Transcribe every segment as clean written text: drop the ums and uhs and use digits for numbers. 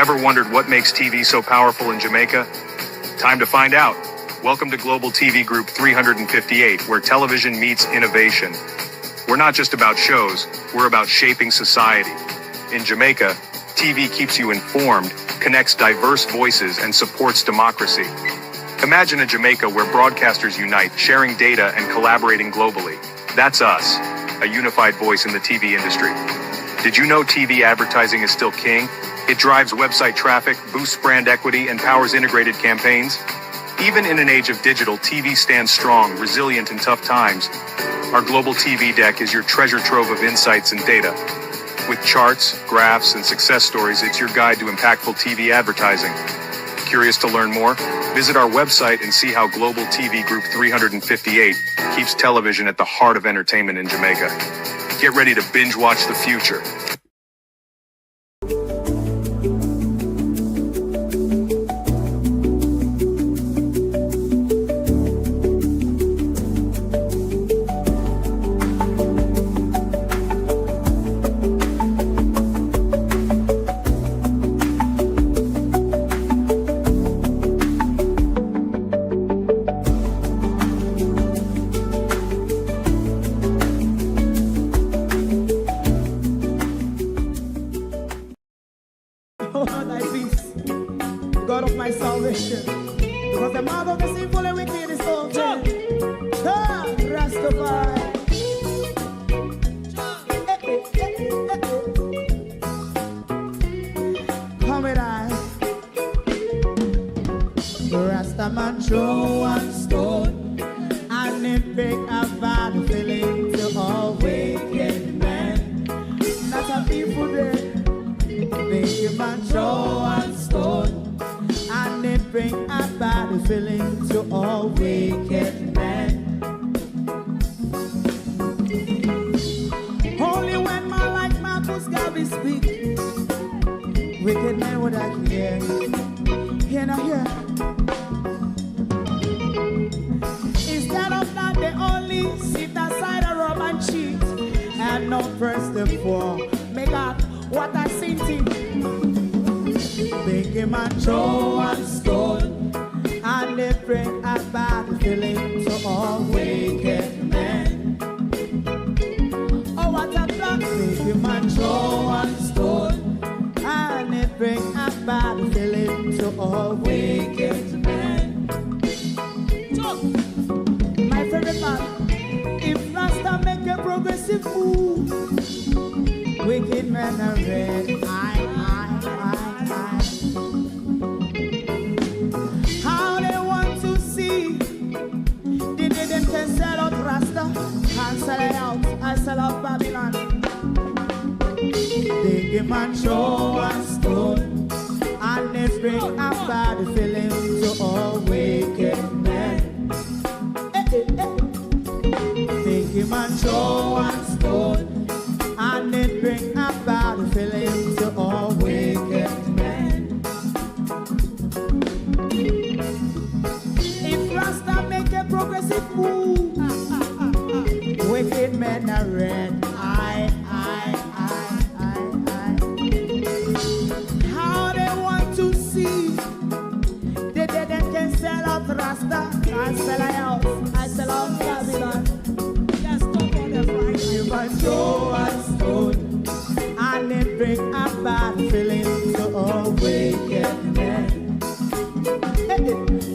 Ever wondered what makes TV so powerful in Jamaica? Time to find out. Welcome to Global TV Group 358, where television meets innovation. We're not just about shows, we're about shaping society. In Jamaica, TV keeps you informed, connects diverse voices, and supports democracy. Imagine a Jamaica where broadcasters unite, sharing data and collaborating globally. That's us, a unified voice in the TV industry. Did you know TV advertising is still king? It drives website traffic, boosts brand equity, and powers integrated campaigns. Even in an age of digital, TV stands strong, resilient in tough times. Our global TV deck is your treasure trove of insights and data. With charts, graphs, and success stories, it's your guide to impactful TV advertising. Curious to learn more? Visit our website and see how Global TV Group 358 keeps television at the heart of entertainment in Jamaica. Get ready to binge watch the future. God of my salvation, because the mouth of the sinful and wicked is open. Rastafari. Come with I. Rastaman throw one stone, and it pick a bad feeling to all wicked men. That's a people day. Make a man throw one stone, and it bring a bad feeling to all wicked men. Only when man like Marcus Garvey speak, wicked men would I hear. Hear now hear. Instead of that, they only sit aside and rub and cheat, and not press the floor. Make God what I seen to. Make him a throw one stone, and they bring a bad feeling to all wicked men. Oh, what a plan! Make him a throw one stone, and they bring a bad feeling to all wicked men. So, my favorite part, if Rasta make a progressive move, wicked men are red. How they want to see the day them can sell out Rasta and sell it out and sell out Babylon. They give man throw one stone, and they bring a bad feeling to all wicked men. They give man throw one stone, and it bring a bad feeling to all wicked men. If Rasta make a progressive move, wicked men are red. How they want to see the dead can sell out Rasta and sell out, I sell out Babylon. Yes, talk on the Friday. You might throw a stone, and it bring a bad feeling to all wicked men.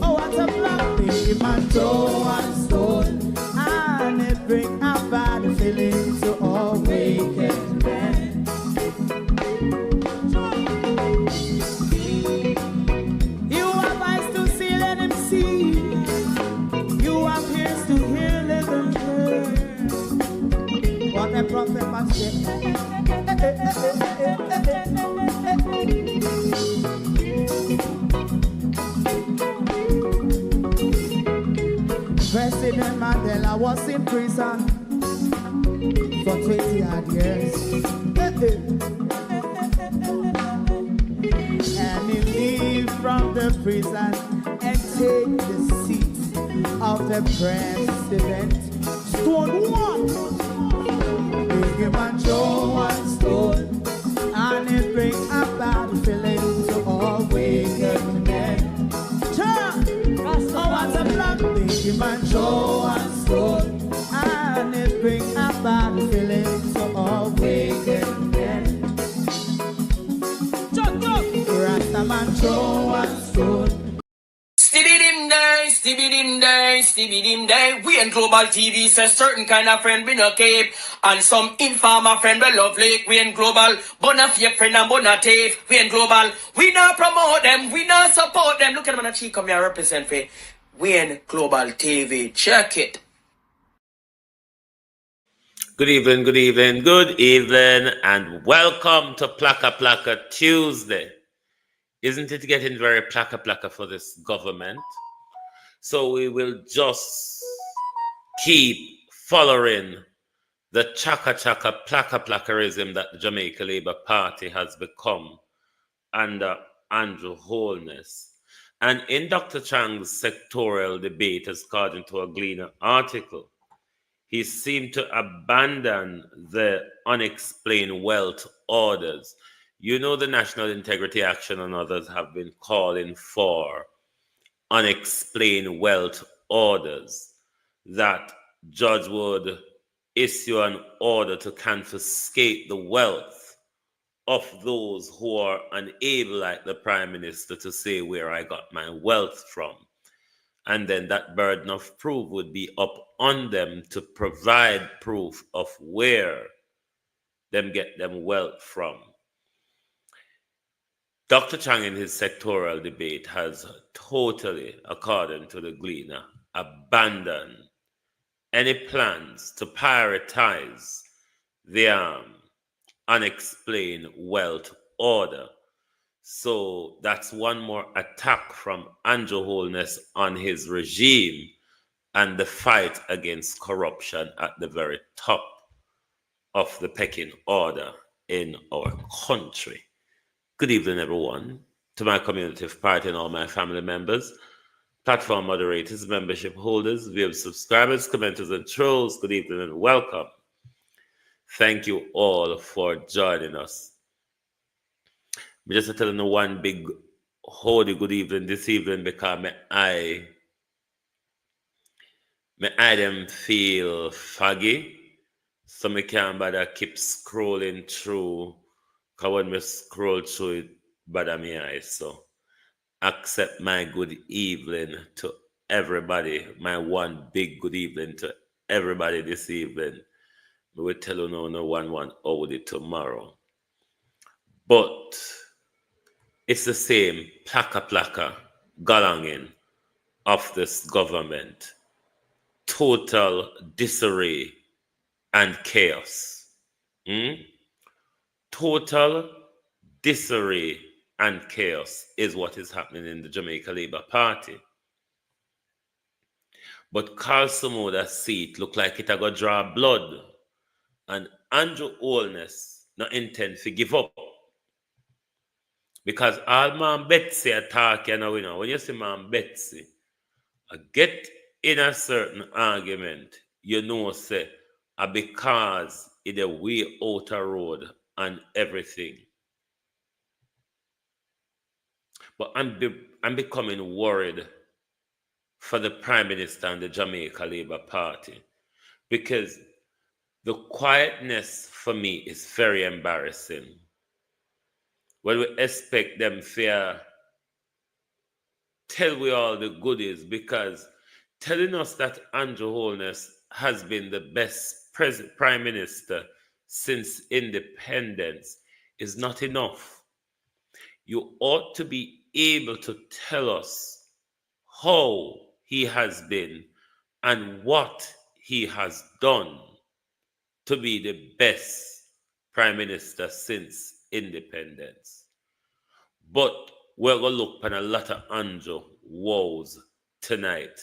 Oh, what a black baby man throw a stone, and it bring a bad feeling to all wicked men. You have eyes to see, let him see. You have ears to hear, let them hear. What a prophet must say. President Mandela was in prison for 20 odd years. And he leave from the prison and take the seat of the president. Stone one, big man throw one stone, and it bring a bad feeling to man throw one stone. Stibby-dim day, stibby-dim day, stibby-dim day. We in Global TV says certain kind of friend we no keep. And some informer friend we love lake. We in Global, bona fake friend and bona tape. We in Global, we not promote them, we not support them. Look at them on the cheek, come here represent for. We in Global TV, check it. Good evening, good evening, good evening, and welcome to Plaka Plaka Tuesday. Isn't it getting very plaka plaka for this government? So we will just keep following the chaka chaka plaka plakarism that the Jamaica Labour Party has become under Andrew Holness. And in Dr. Chang's sectorial debate, according to a Gleaner article, he seemed to abandon the unexplained wealth orders. You know, the National Integrity Action and others have been calling for unexplained wealth orders, that judge would issue an order to confiscate the wealth of those who are unable, like the Prime Minister, to say where I got my wealth from. And then that burden of proof would be up on them to provide proof of where them get them wealth from. Dr. Chang in his sectorial debate has totally, according to the Gleaner, abandoned any plans to prioritize the unexplained wealth order. So that's one more attack from Andrew Holness on his regime and the fight against corruption at the very top of the pecking order in our country. Good evening, everyone, to my community of party and all my family members, platform moderators, membership holders, viewer subscribers, commenters, and trolls. Good evening and welcome. Thank you all for joining us. I'm just telling you one big holy good evening this evening because my eye them feel foggy, so I can't bother keep scrolling through. Because when I scroll through it, bother my eyes. So accept my good evening to everybody. My one big good evening to everybody this evening. We will tell you no one hold it tomorrow. But it's the same plaka galanging of this government. Total disarray and chaos. Total disarray and chaos is what is happening in the Jamaica Labour Party. But Carl Samoda's seat look like it a go draw blood. And Andrew Holness not intend to give up. Because all Ma'am Betsy attack, you know, when you see Ma'am Betsy, get in a certain argument, you know, say, because it's a way out a road and everything. But I'm becoming worried for the Prime Minister and the Jamaica Labour Party, because the quietness for me is very embarrassing. When we expect them to tell we all the goodies, because telling us that Andrew Holness has been the best Prime Minister since independence is not enough. You ought to be able to tell us how he has been and what he has done to be the best Prime Minister since independence. But we're going to look at a lot of Andrew woes tonight.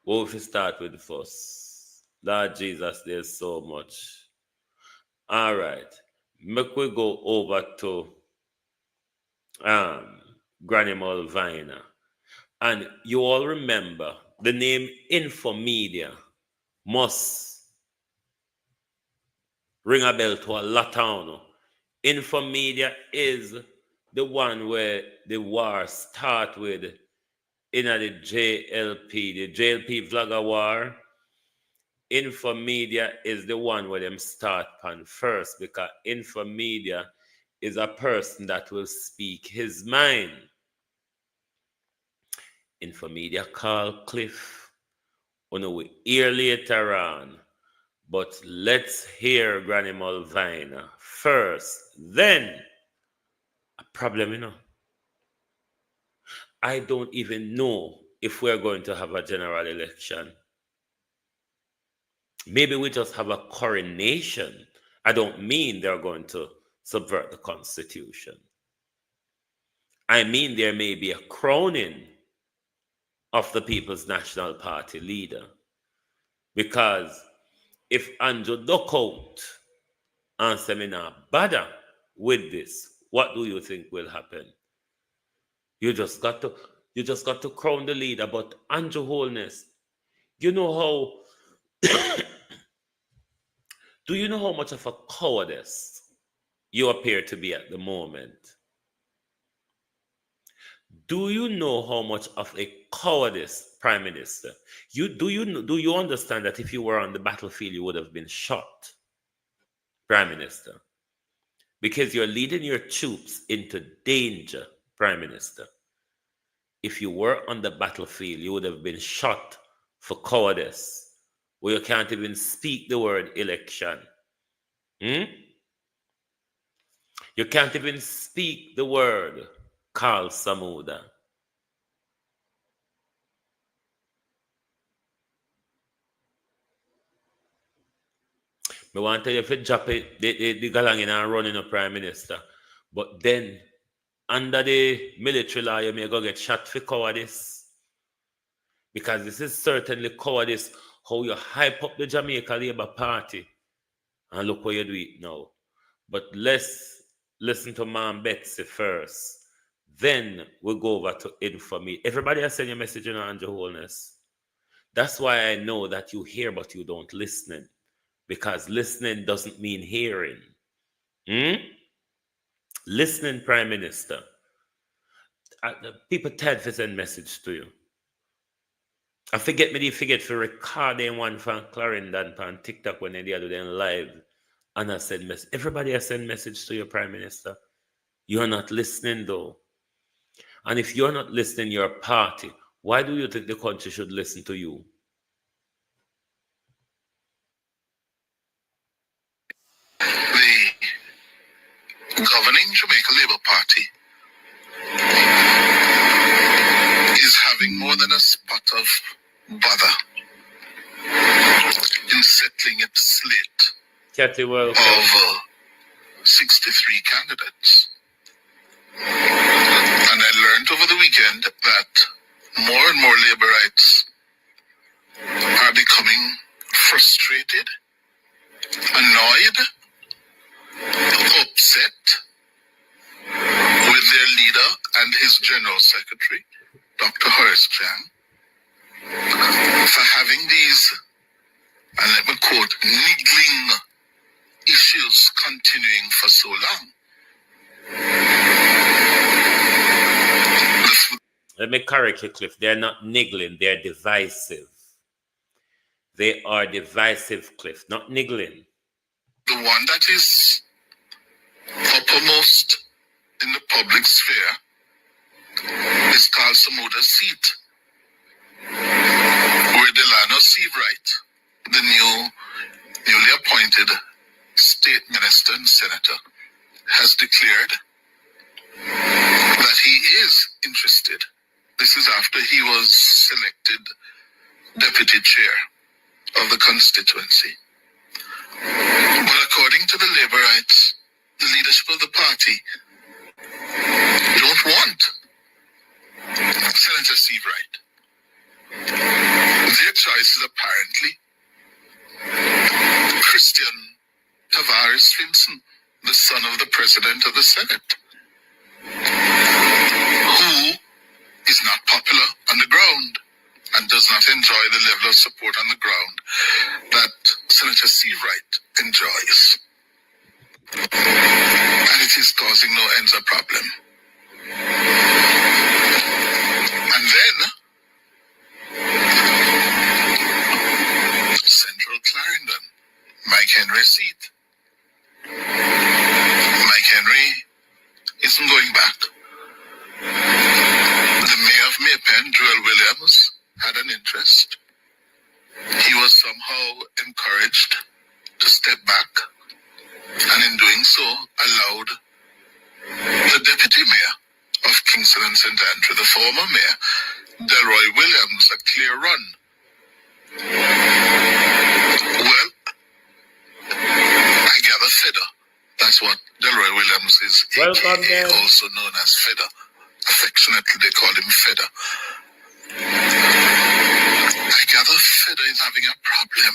What if we start with first? Lord Jesus, there's so much. All right. Make we go over to Granny Mulvina. And you all remember the name Infomedia must ring a bell to a lot of Infomedia is the one where the war start with in the JLP vlogger war. Infomedia is the one where them start on first, because Infomedia is a person that will speak his mind. Infomedia call Cliff. We hear later on. But let's hear Granny Mulvina first. Then, a problem, I don't even know if we're going to have a general election. Maybe we just have a coronation. I don't mean they're going to subvert the Constitution. I mean there may be a crowning of the People's National Party leader. Because if Andrew duck out and say me not bother with this, what do you think will happen? You just got to crown the leader. But Andrew Holness, you know how do you know how much of a cowardice you appear to be at the moment? Do you know how much of a cowardice, Prime Minister? Do you understand that if you were on the battlefield, you would have been shot, Prime Minister? Because you're leading your troops into danger, Prime Minister. If you were on the battlefield, you would have been shot for cowardice, where you can't even speak the word election. You can't even speak the word Carl Samuda. I want to tell you if you drop it, the galangin and running a Prime Minister. But then, under the military law, you may go get shot for cowardice. Because this is certainly cowardice, how you hype up the Jamaica Labour Party. And look where you do it now. But let's listen to Ma'am Betsy first. Then we'll go over to Infomedia. Everybody has sent you a message on Andrew Holness. That's why I know that you hear but you don't listen. Because listening doesn't mean hearing. Listening, Prime Minister. People tell to send message to you. I forget for recording one from Clarendon on TikTok when they do them live. And I send message. Everybody has sent message to your Prime Minister. You're not listening though. And if you're not listening, your party, why do you think the country should listen to you? The governing Jamaica Labour Party is having more than a spot of bother in settling its slate of 63 candidates. And I learned over the weekend that more and more Labourites are becoming frustrated, annoyed, upset with their leader and his General Secretary, Dr. Horace Chan, for having these, and let me quote, niggling issues continuing for so long. Let me correct you, Cliff. They're not niggling, they're divisive. They are divisive, Cliff, not niggling. The one that is uppermost in the public sphere is Carl Samuda's seat, where Delano Seabright, the newly appointed state minister and senator, has declared that he is interested. This is after he was selected deputy chair of the constituency. But according to the Labourites, the leadership of the party don't want Senator Seabright. Their choice is apparently Christian Tavares Finson, the son of the president of the Senate, who is not popular on the ground and does not enjoy the level of support on the ground that Senator Seabright enjoys. And it is causing no ends of problem. And then, Central Clarendon, Mike Henry's seat. Mike Henry so allowed the deputy mayor of Kingston and St. Andrew, the former mayor, Delroy Williams, a clear run. Well, I gather FEDA. That's what Delroy Williams is, Welcome, AKA, Dan. also known as FEDA. Affectionately, they call him FEDA. I gather FEDA is having a problem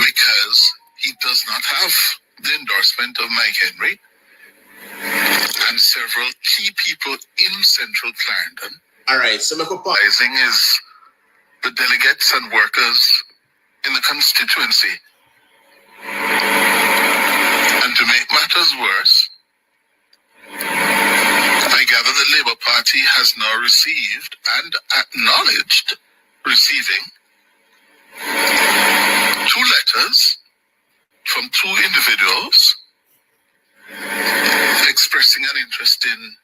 because he does not have the endorsement of Mike Henry and several key people in Central Clarendon. All right, so my Rising is the delegates and workers in the constituency. And to make matters worse, I gather the Labour Party has now received and acknowledged receiving 2 letters from 2 individuals expressing an interest in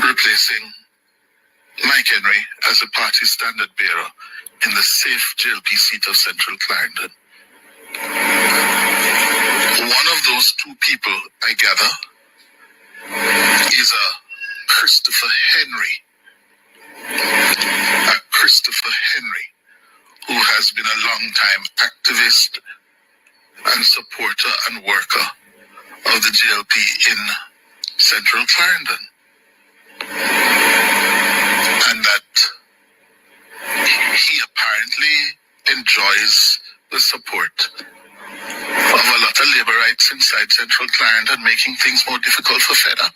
replacing Mike Henry as a party standard bearer in the safe JLP seat of Central Clarendon. One of those 2 people, I gather, is a Christopher Henry. A Christopher Henry, who has been a long-time activist and supporter and worker of the JLP in Central Clarendon. And that he apparently enjoys the support of a lot of Labourites inside Central Clarendon, making things more difficult for FEDA.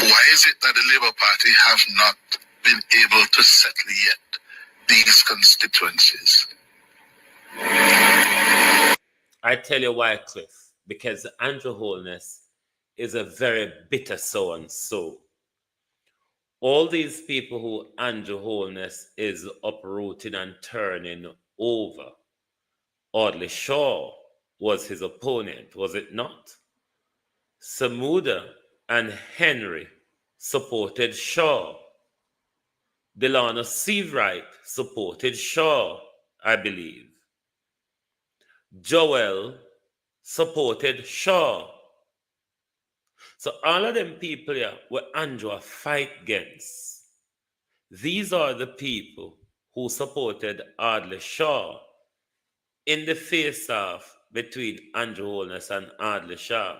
Why is it that the Labour Party have not been able to settle yet these constituencies? I tell you why, Cliff. Because Andrew Holness is a very bitter so-and-so. All these people who Andrew Holness is uprooting and turning over, Audley Shaw was his opponent, was it not? Samuda and Henry supported Shaw. Delano Seawright supported Shaw, I believe. Joel supported Shaw. So all of them people here were Andrew fight against. These are the people who supported Audley Shaw in the face-off between Andrew Holness and Audley Shaw.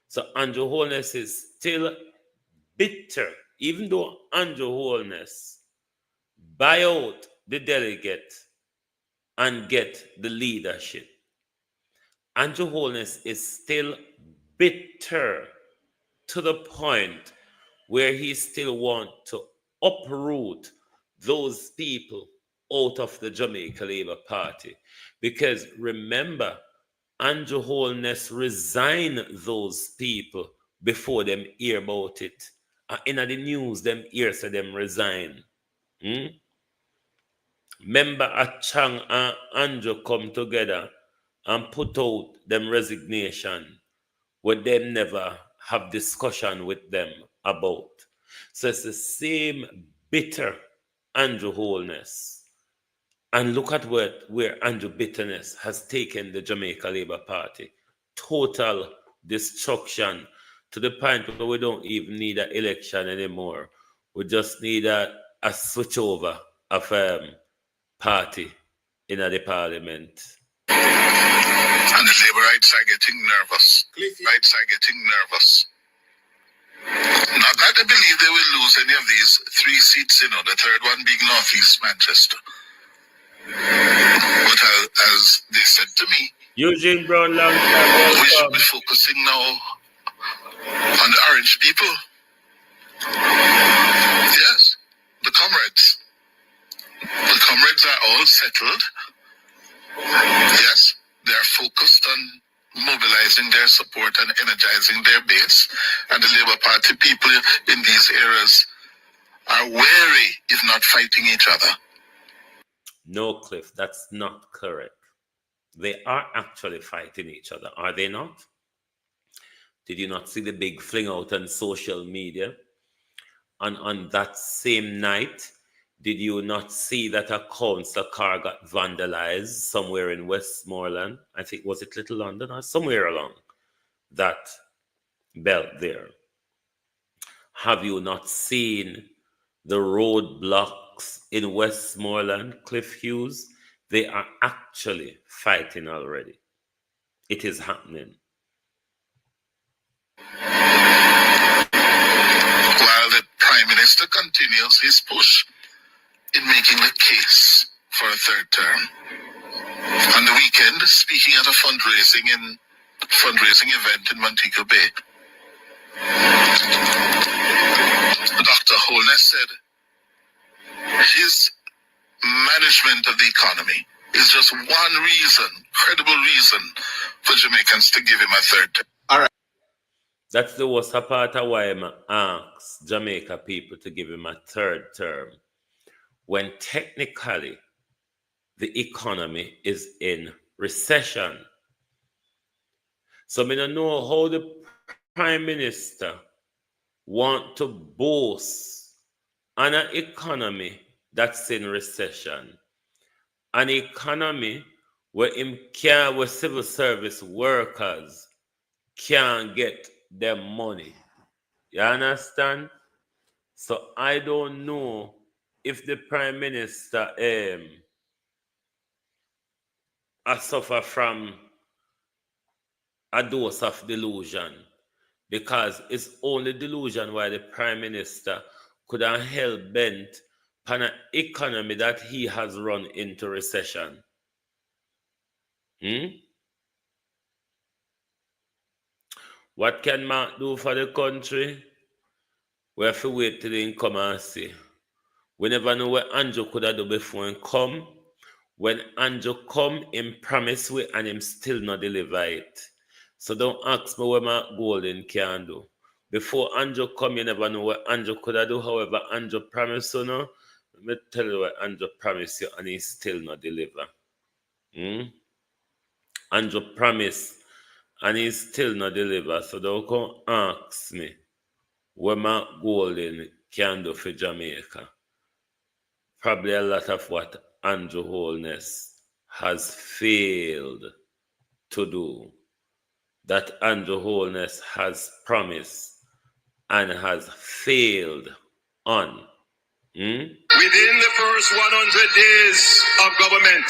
So Andrew Holness is still bitter, even though Andrew Holness buy out the delegate and get the leadership. Andrew Holness is still bitter to the point where he still wants to uproot those people out of the Jamaica Labour Party. Because remember, Andrew Holness resigned those people before them hear about it. In the news, them hear so them resign. Remember, Achang and Andrew come together and put out them resignation, where them never have discussion with them about. So it's the same bitter Andrew Holness. And look at where Andrew Bitterness has taken the Jamaica Labour Party. Total destruction, to the point where we don't even need an election anymore. We just need a switch over of party in the parliament. And the Labourites are getting nervous. Rights are getting nervous. Not that they believe they will lose any of these 3 seats, the third one being Northeast Manchester. But as they said to me, Eugene Brown, long we time should be focusing now on the orange people. Yes, the comrades. The comrades are all settled. Yes, they are focused on mobilizing their support and energizing their base. And the Labour Party people in these areas are wary, if not fighting each other. No, Cliff, that's not correct. They are actually fighting each other, are they not? Did you not see the big fling out on social media? And on that same night, Did you not see that a council car got vandalized somewhere in Westmoreland? I think, was it Little London or somewhere along that belt there? Have you not seen the roadblocks in Westmoreland, Cliff Hughes? They are actually fighting already. It is happening. While the Prime Minister continues his push in making the case for a third term. On the weekend, speaking at a fundraising event in Montego Bay, Dr. Holness said his management of the economy is just one reason, credible reason, for Jamaicans to give him a third term. All right. That's the worst part of why I ask Jamaica people to give him a third term, when technically the economy is in recession. So I don't know how the Prime Minister want to boast on an economy that's in recession, an economy where where civil service workers can't get their money. You understand? So I don't know if the Prime Minister suffer from a dose of delusion, because it's only delusion why the Prime Minister could have hell bent on an economy that he has run into recession. What can Mark do for the country? We have to wait till he come and see. We never know what Andrew could have done before he come. When Andrew come, him promise we and him still not deliver it. So don't ask me what Mark Golden can do. Before Andrew come, you never know what Andrew could have do. However, Andrew promise you no. Let me tell you what Andrew promise you and he still not deliver. Andrew promise and he still not deliver. So don't come ask me what Mark Golden can do for Jamaica. Probably a lot of what Andrew Holness has failed to do, that Andrew Holness has promised and has failed on. Within the first 100 days of government,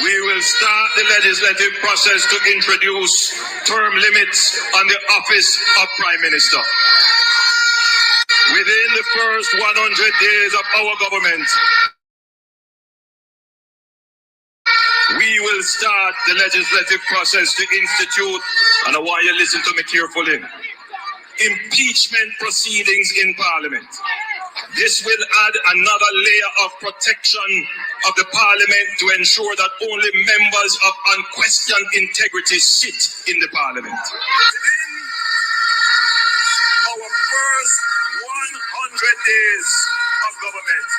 we will start the legislative process to introduce term limits on the office of Prime Minister. Within the first 100 days of our government, we will start the legislative process to institute, and I want you to listen to me carefully, impeachment proceedings in Parliament. This will add another layer of protection of the Parliament to ensure that only members of unquestioned integrity sit in the Parliament. Our first 100 days of government,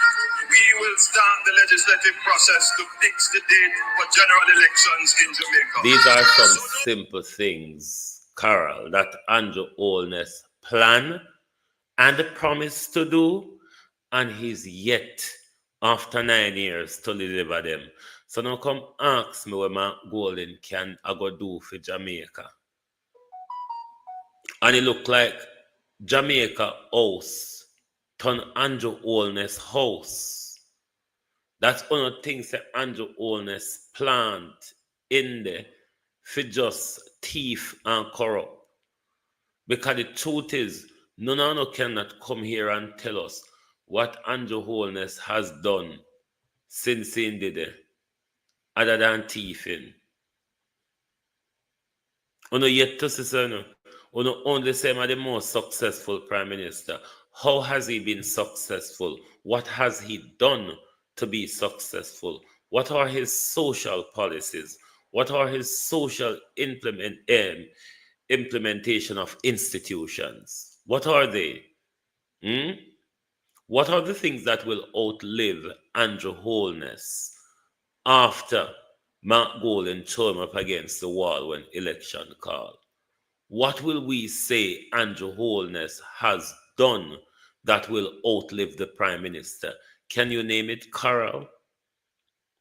we will start the legislative process to fix the date for general elections in Jamaica. These are some simple things, Carol, that Andrew Holness planned and promised to do, and he's yet, after 9 years, to deliver them. So now come ask me what Mark Golden can I go do for Jamaica. And it look like Jamaica house turn Andrew Holness house. That's one of the things that Andrew Holness planned in there for just thief and corrupt. Because the truth is, none of us cannot come here and tell us what Andrew Holness has done since he did it, other than thieving. You know, yet to see, you know, only say I'm the most successful Prime Minister. How has he been successful? What has he done to be successful? What are his social policies? What are his social implementation of institutions? What are they? What are the things that will outlive Andrew Holness after Mark Golden threw him up against the wall when election called? What will we say Andrew Holness has done that will outlive the Prime Minister. Can you name it, Carol?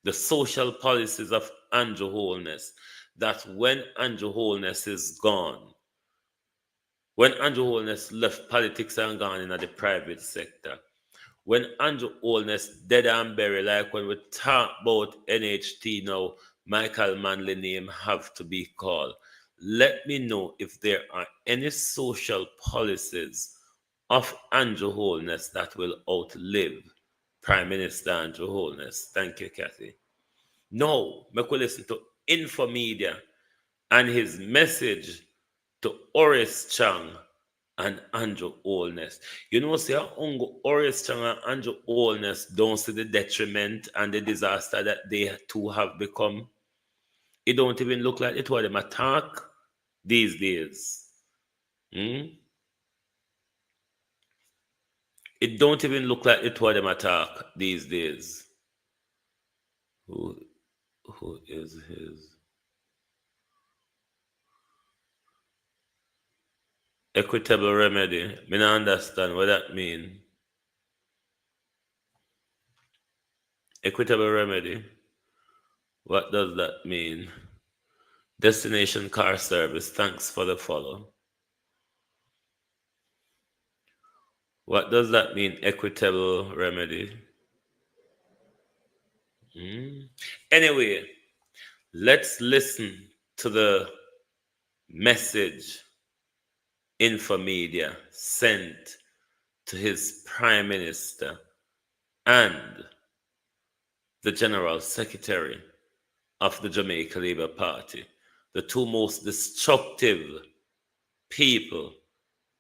The social policies of Andrew Holness, that when Andrew Holness is gone, when Andrew Holness left politics and gone into the private sector, when Andrew Holness dead and buried, like when we talk about NHT now, Michael Manley name have to be called. Let me know if there are any social policies of Andrew Holness that will outlive Prime Minister Andrew Holness. Thank you, Kathy. No, make we listen to Infomedia and his message to Horace Chang and Andrew Holness. You know, see how Horace Chang and Andrew Holness don't see the detriment and the disaster that they too have become. It don't even look like it was them attack these days. It don't even look like it was them attack these days. Who is his? Equitable remedy. Me not understand what that mean. Equitable remedy. What does that mean? Destination car service. Thanks for the follow. What does that mean? Equitable remedy. Anyway, let's listen to the message Infomedia sent to his Prime Minister and the General Secretary of the Jamaica Labour Party, the two most destructive people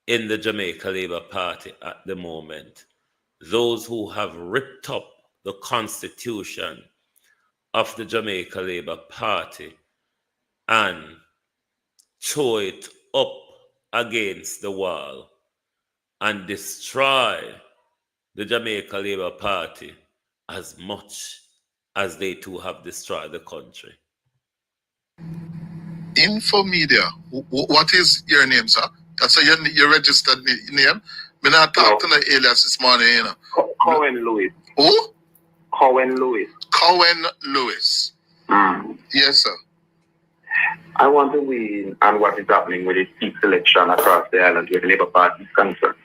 in the Jamaica Labour Party at the moment, those who have ripped up the constitution of the Jamaica Labour Party and throw it up against the wall and destroy the Jamaica Labour Party as much as they too have destroyed the country. Infomedia. What is your name, sir? That's your registered name. Me not talk to the alias this morning, you know. Cohen Lewis. Who? Cohen Lewis. Cohen Lewis. Yes, sir. I want to win on what is happening with the seat selection across the island where the Labour Party is concerned.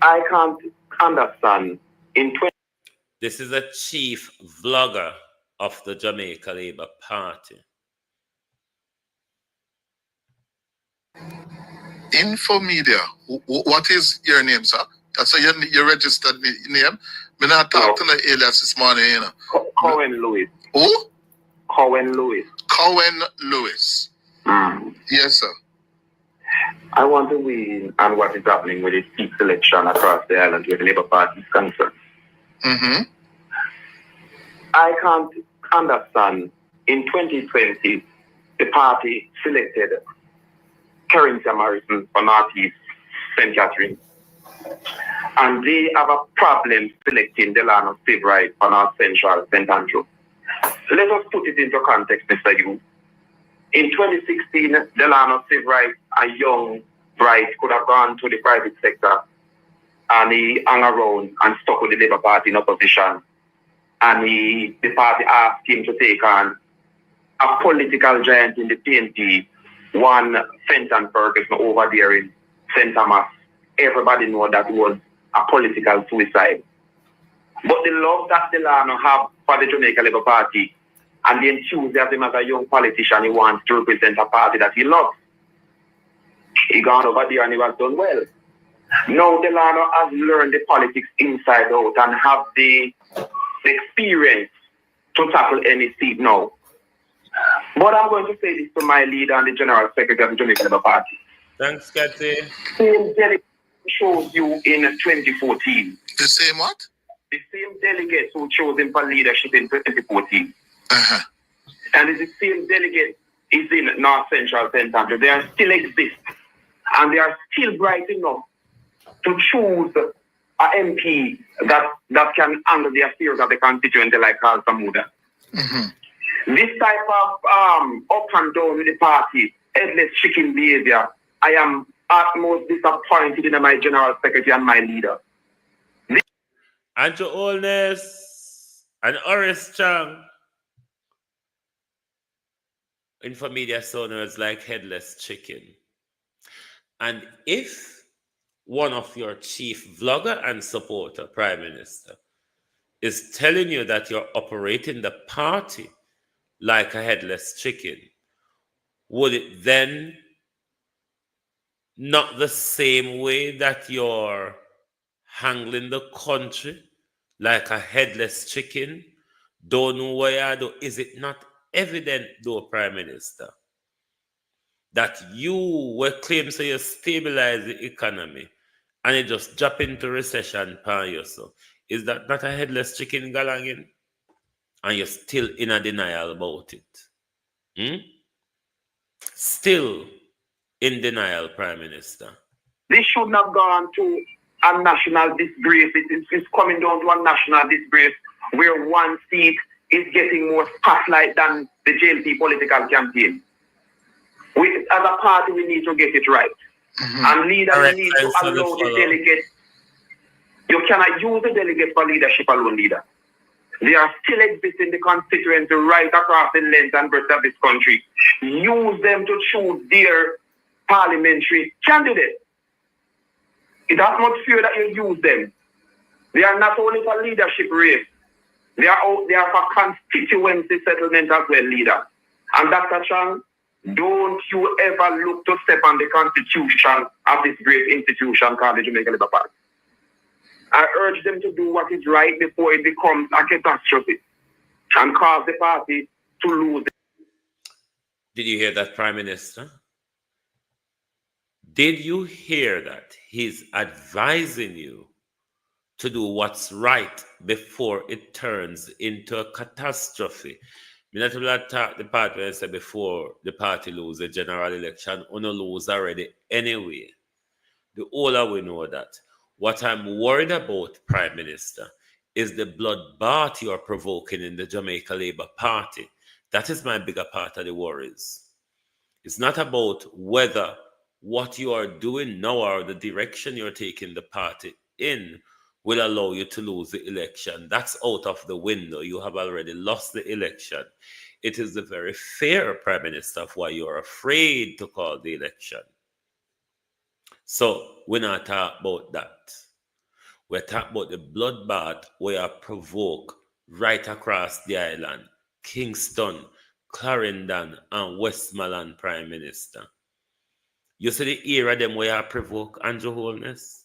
I can't understand. This is a chief vlogger of the Jamaica Labour Party. Infomedia. What is your name, sir? That's your registered name. Me not talk to the alias this morning, you know. Cohen Lewis. Who? Cohen Lewis. Cohen Lewis. Yes, sir. I want to win on what is happening with the seat selection across the island where the Labour Party is concerned. I can't understand. In 2020, the party selected Carrington Morrison for Northeast St. Catherine. And they have a problem selecting Delano Steve Wright for North Central St. Andrew. Let us put it into context, Mr. Yu. In 2016, Delano Steve Wright, a young Wright, could have gone to the private sector and he hung around and stuck with the Labour Party in opposition. And the party asked him to take on a political giant in the PNP, one Fenton Ferguson over there in St. Thomas. Everybody know that was a political suicide. But the love that Delano have for the Jamaica Labour Party and the enthusiasm as a young politician, he wants to represent a party that he loves. He gone over there and he was done well. Now Delano has learned the politics inside out and have the experience to tackle any seat now. But I'm going to say this to my leader and the General Secretary of the Jamaica Labour Party. Thanks, Kathy. Same delegate chose you in 2014. The same what? The same delegates who chose him for leadership in 2014. And the same delegate is in North Central St. Andrew. They are still exist. And they are still bright enough to choose an MP that can handle the affairs of the constituent like Carl Samuda. This type of up and down with the party, headless chicken behavior, I am utmost disappointed in my General Secretary and my leader. And to Holness and Oris Chang. Infomedia sonars like headless chicken. And if one of your chief vlogger and supporter, Prime Minister, is telling you that you're operating the party like a headless chicken, would it then not the same way that you're handling the country like a headless chicken? Don't know why I do. Is it not evident, though, Prime Minister, that you were claiming so you stabilize the economy and it just drop into recession pan you so? Is that not a headless chicken galangin? And you're still in a denial about it? Still in denial, Prime Minister. This shouldn't have gone to a national disgrace. It's coming down to a national disgrace where one seat is getting more spotlight than the JLP political campaign. As a party, we need to get it right. And leaders need to allow the delegates. You cannot use the delegates for leadership alone, leader. They are still existing in the constituency right across the length and breadth of this country. Use them to choose their parliamentary candidate. It has not fear that you use them. They are not only for leadership race, they are for constituency settlement as well, leader. And Dr. Chang, don't you ever look to step on the constitution of this great institution called the Jamaica Labour Party. I urge them to do what is right before it becomes a catastrophe and cause the party to lose. Did you hear that, Prime Minister? Did you hear that? He's advising you to do what's right before it turns into a catastrophe. Not to talk the party and say before the party lose the general election, or no lose already anyway. The older we know that. What I'm worried about, Prime Minister, is the bloodbath you are provoking in the Jamaica Labour Party. That is my bigger part of the worries. It's not about whether what you are doing now or the direction you're taking the party in will allow you to lose the election. That's out of the window. You have already lost the election. It is the very fear, Prime Minister, of why you are afraid to call the election. So we're not talking about that. We're talking about the bloodbath we are provoked right across the island. Kingston, Clarendon, and Westmoreland, Prime Minister. You see the era them where are provoked, Andrew Holness?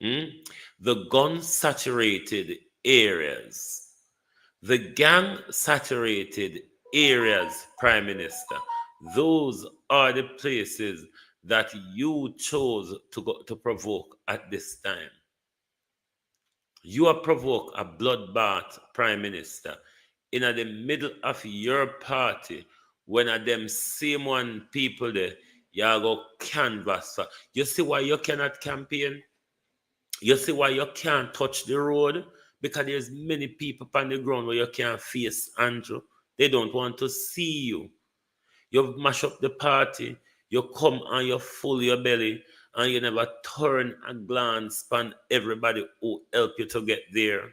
The gun-saturated areas, the gang-saturated areas, Prime Minister, those are the places that you chose to go to provoke at this time. You have provoked a bloodbath, Prime Minister, in the middle of your party when at them same one people there, you go canvass for. You see why you cannot campaign? You see why you can't touch the road? Because there's many people on the ground where you can't face, Andrew. They don't want to see you. You mash up the party, you come and you full your belly, and you never turn a glance upon everybody who help you to get there.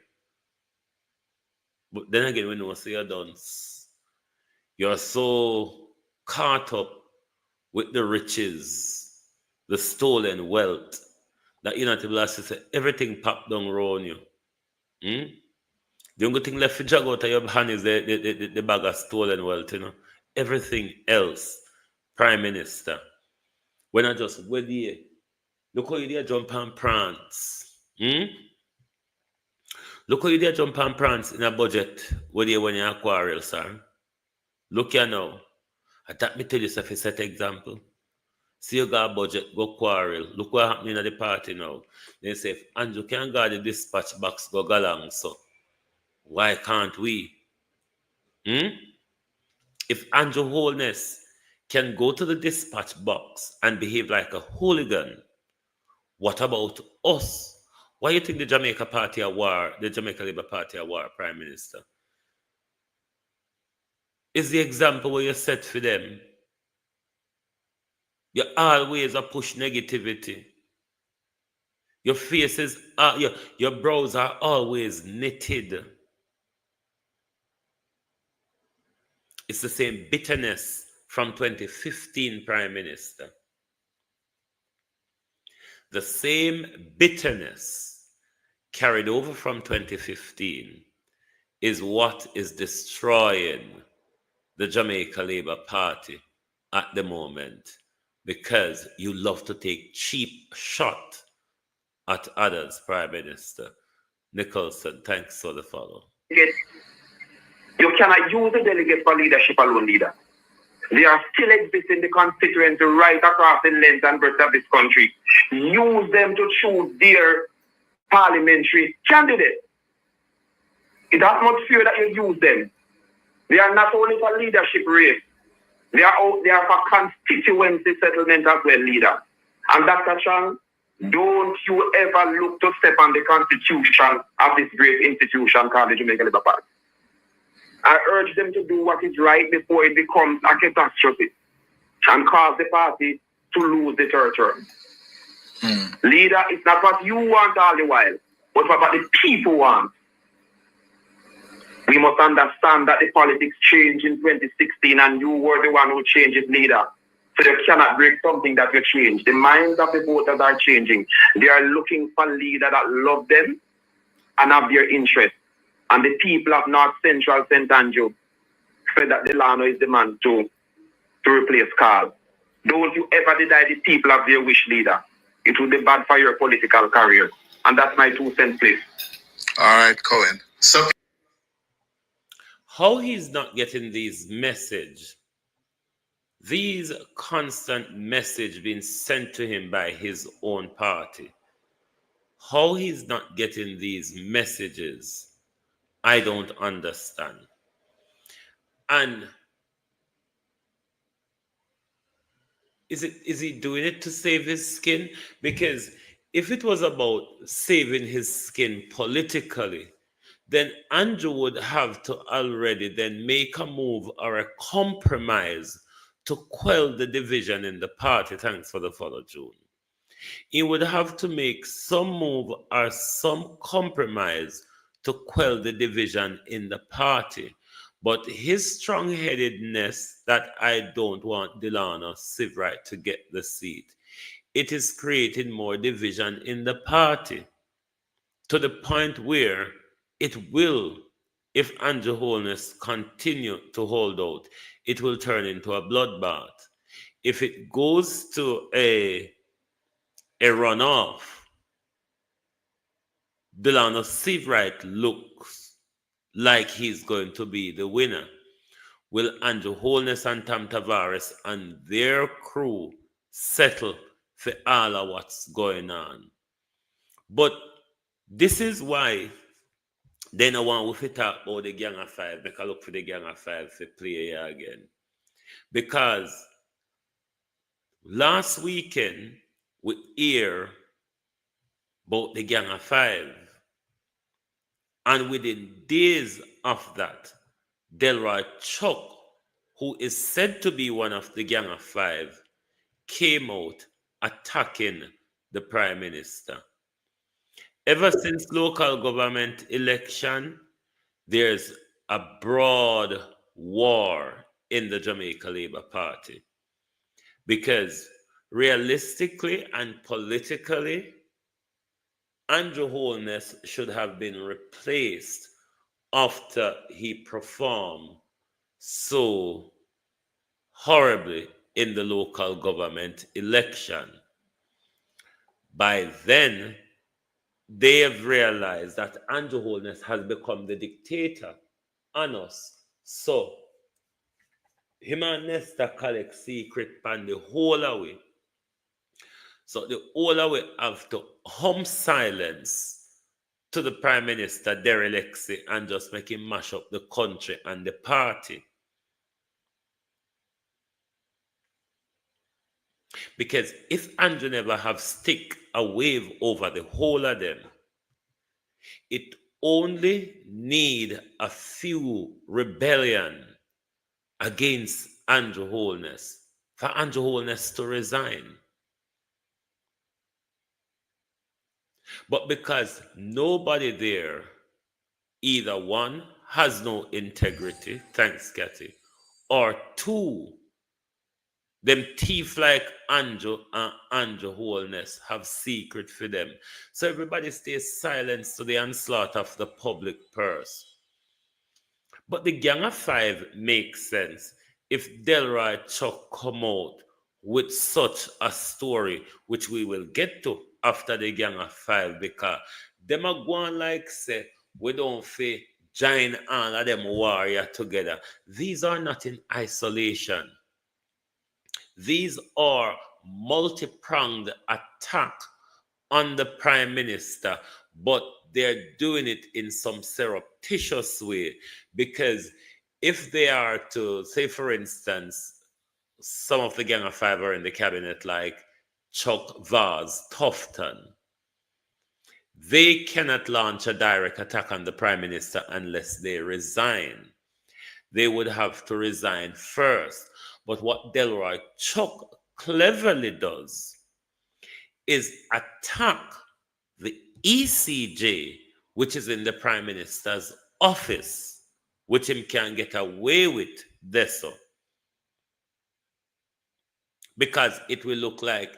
But then again, we know so you're done. You're so caught up with the riches, the stolen wealth, that you're not able to say everything popped down around you. The only thing left to jog out of your hand is the bag of stolen wealth, you know. Everything else, Prime Minister, when I just wait here, look how you did jump on prance. Look how you did jump on prance in a budget when you quarrel, sir. Look here now. I thought me tell you if you set example. See you got a budget, go quarrel. Look what happening at the party now. They say, if Andrew can guard the dispatch box, go along, so why can't we? If Andrew Holness can go to the dispatch box and behave like a hooligan, what about us? Why do you think the Jamaica Party at war, the Jamaica Labour Party at war, Prime Minister? Is the example where you set for them? You always a push negativity. Your faces are your brows are always knitted. It's the same bitterness from 2015 Prime Minister. The same bitterness carried over from 2015 is what is destroying the Jamaica Labour Party at the moment, because you love to take cheap shot at others, Prime Minister. Nicholson, thanks for the follow. You cannot use the delegates for leadership alone, leader. They are still existing in the constituency right across the length and breadth of this country. Use them to choose their parliamentary candidate. It has much fear that you use them. They are not only for leadership race, they are for constituency settlement as well, leader. And Dr. Chang, don't you ever look to step on the constitution of this great institution called the Jamaica Labour Party. I urge them to do what is right before it becomes a catastrophe and cause the party to lose the third term. Leader, it's not what you want all the while, but what the people want. We must understand that the politics changed in 2016 and you were the one who changed it, leader. So you cannot break something that you changed. The minds of the voters are changing. They are looking for a leader that love them and have their interest. And the people of North Central St. Andrew said that Delano is the man to replace Carl. Don't you ever deny the people of their wish, leader. It will be bad for your political career. And that's my 2 cents, please. All right, Cohen. So How he's not getting these constant message being sent to him by his own party. How he's not getting these messages, I don't understand. And is he doing it to save his skin? Because if it was about saving his skin politically, then Andrew would have to already then make a move or a compromise to quell the division in the party. Thanks for the follow, June. He would have to make some move or some compromise to quell the division in the party. But his strong-headedness that I don't want Delano Sivrite to get the seat, it is creating more division in the party to the point where it will, if Andrew Holness continue to hold out, it will turn into a bloodbath. If it goes to a runoff, Delano Sivrite looks like he's going to be the winner. Will Andrew Holness and Tam Tavares and their crew settle for all of what's going on? But this is why then I want to talk about the Gang of Five. Make a look for the Gang of Five for play here again. Because last weekend we hear about the Gang of Five. And within days of that, Delroy Chuck, who is said to be one of the Gang of Five, came out attacking the Prime Minister. Ever since local government election, there's a broad war in the Jamaica Labour Party. Because realistically and politically, Andrew Holness should have been replaced after he performed so horribly in the local government election. By then, they have realized that Andrew Holness has become the dictator on us. So, him and Nesta collect secret and the whole away. So the whole away have to hum silence to the Prime Minister, Derelexi, and just make him mash up the country and the party. Because if Andrew never have stick a wave over the whole of them, it only need a few rebellion against Andrew Holness for Andrew Holness to resign. But because nobody there, either one, has no integrity, thanks, Cathy, or two, them thief like Andrew and Andrew Holness have secret for them. So everybody stays silent to the onslaught of the public purse. But the Gang of Five makes sense if Delroy Chuck come out with such a story, which we will get to after the Gang of Five, because them are going like say, we don't feel join all of them warrior together. These are not in isolation. These are multi-pronged attack on the Prime Minister, but they're doing it in some surreptitious way. Because if they are to, say for instance, some of the Gang of Five are in the cabinet, like Chuck Vaz, Tufton, they cannot launch a direct attack on the Prime Minister unless they resign. They would have to resign first. But what Delroy Chuck cleverly does is attack the ECJ, which is in the Prime Minister's office, which him can get away with this. Because it will look like,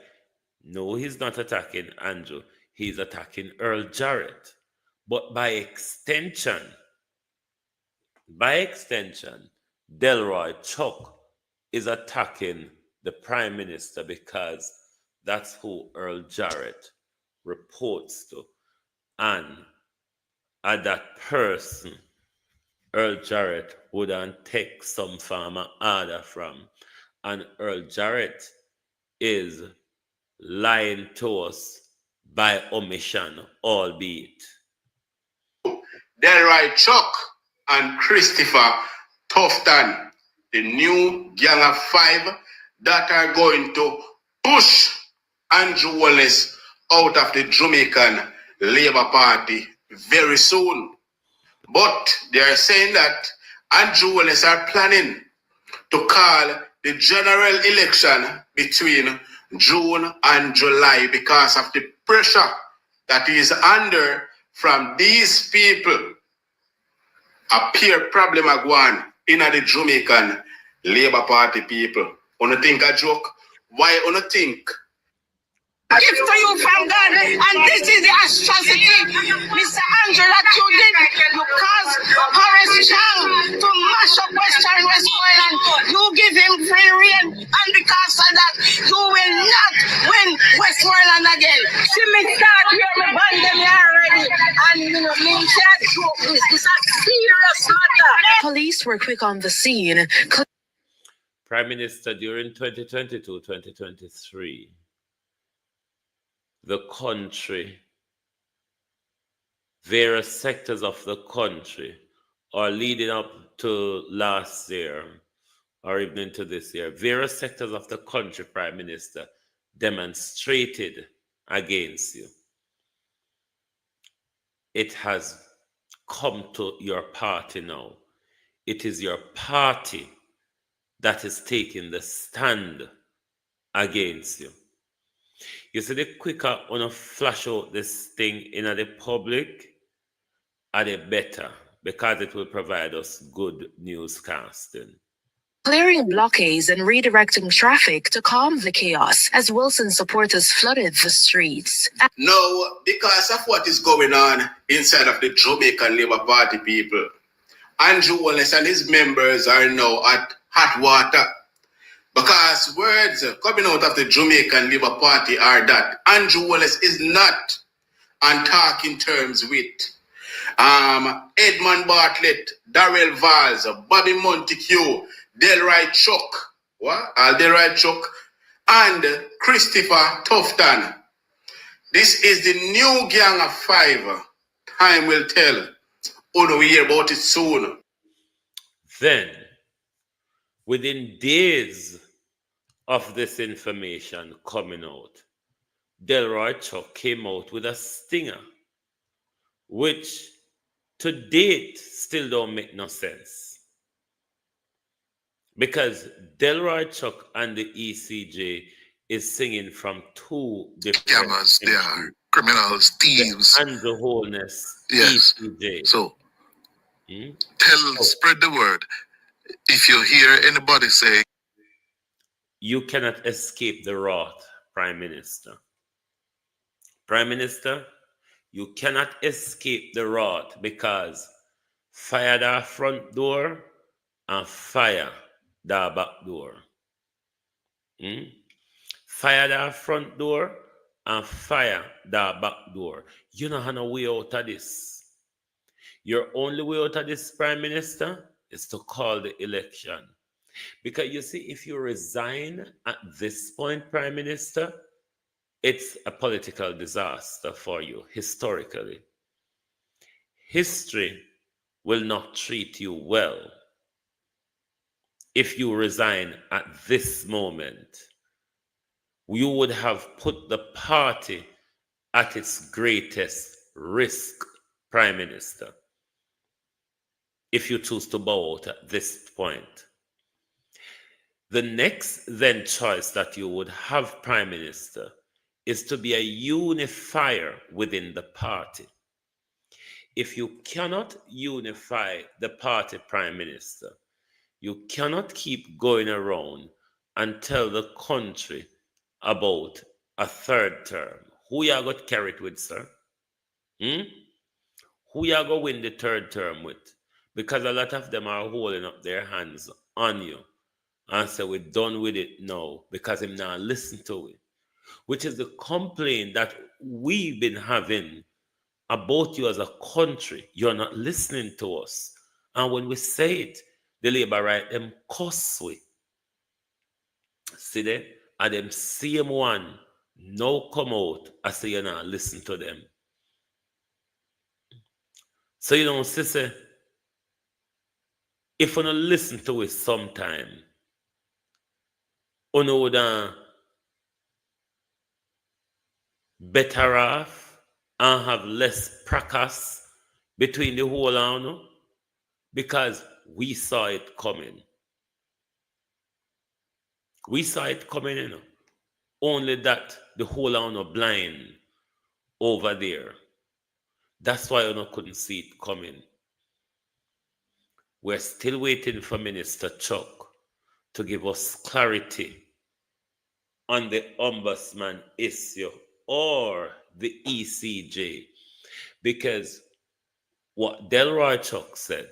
no, he's not attacking Andrew, he's attacking Earl Jarrett. But by extension, Delroy Chuck is attacking the Prime Minister, because that's who Earl Jarrett reports to. And at that person, Earl Jarrett wouldn't take some farmer order from. And Earl Jarrett is lying to us by omission, albeit. Delroy Chuck and Christopher Tufton, the new Gang of Five that are going to push Andrew Holness out of the Jamaican Labour Party very soon. But they are saying that Andrew Holness are planning to call the general election between June and July because of the pressure that he is under from these people. A peer problem again in the Jamaican Labour Party people. Wanna think a joke? Why wanna think? Gift to you from God, and this is the atrocity, Mr. Andrew, that you did. You caused Horace Chang to mash up Western Westmoreland. You give him free rein, and because of that, you will not win Westmoreland again. See me start here, me ban them here already, and you know, me can't joke this. This is a serious matter. Police were quick on the scene. Prime Minister, during 2022-2023, the country, various sectors of the country, or leading up to last year, or even into this year, various sectors of the country, Prime Minister, demonstrated against you. It has come to your party now. It is your party that is taking the stand against you. You see, the quicker on a flash out this thing in the public, the better, because it will provide us good newscasting. Clearing blockades and redirecting traffic to calm the chaos as Wilson supporters flooded the streets. No, because of what is going on inside of the Jamaican Labour Party people, Andrew Holness and his members are now at hot water. Because words coming out of the Jamaican Labour Party are that Andrew Holness is not on talking terms with Edmund Bartlett, Darrell Valls, Bobby Montague, Delroy Chuck, Delroy Chuck, and Christopher Tufton. This is the new Gang of Five. Time will tell. We'll hear about it soon. Then, within days of this information coming out, Delroy Chuck came out with a stinger, which to date still don't make no sense. Because Delroy Chuck and the ECJ is singing from two different Scammers, they are entities. criminals, thieves. And the wholeness Yes. ECJ. So Hmm? spread the word. If you hear anybody say, You cannot escape the wrath, Prime Minister. Prime Minister, you cannot escape the wrath because fire the front door and fire the back door. Hmm? Fire the front door and fire the back door. You don't have no way out of this. Your only way out of this, Prime Minister, is to call the election. Because you see, if you resign at this point, Prime Minister, it's a political disaster for you historically. History will not treat you well if you resign at this moment. You would have put the party at its greatest risk, Prime Minister, if you choose to bow out at this point. The next then choice that you would have, Prime Minister, is to be a unifier within the party. If you cannot unify the party, Prime Minister, you cannot keep going around and tell the country about a third term. Who you are going to carry it with, sir? Who you are going to win the third term with? Because a lot of them are holding up their hands on you and say, we're done with it now because him now listen to it. Which is the complaint that we've been having about you as a country. You're not listening to us. And when we say it, the labor right, them cuss we. See there? And them same one now come out and say you're not listen to them. So you know, sister, if you don't listen to it sometime, you know that better off and have less fracas between the whole and because we saw it coming. We saw it coming, you know. Only that the whole and blind over there. That's why you couldn't see it coming. We're still waiting for Minister Chuck to give us clarity on the ombudsman issue or the ECJ. Because what Delroy Chuck said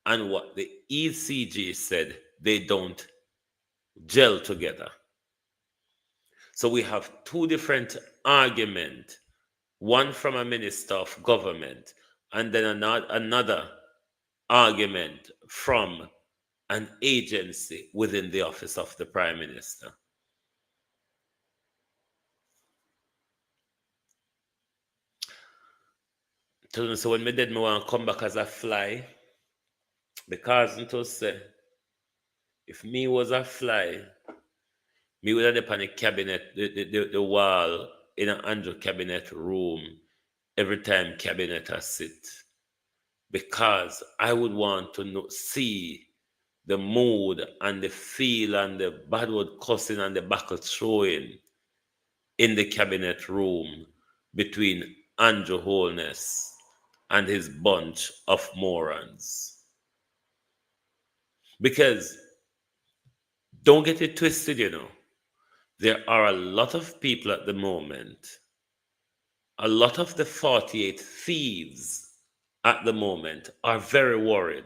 and what the ECJ said, they don't gel together. So we have two different arguments, one from a minister of government and then another argument from an agency within the office of the Prime Minister. So when me did, me want to come back as a fly because until say, if me was a fly, me would have up on the cabinet, the wall in an Andrew cabinet room every time cabinet has sit. Because I would want to see the mood and the feel and the bad word cussing and the buckle throwing in the cabinet room between Andrew Holness and his bunch of morons. Because don't get it twisted, you know. There are a lot of people at the moment, a lot of the 48 thieves at the moment are very worried.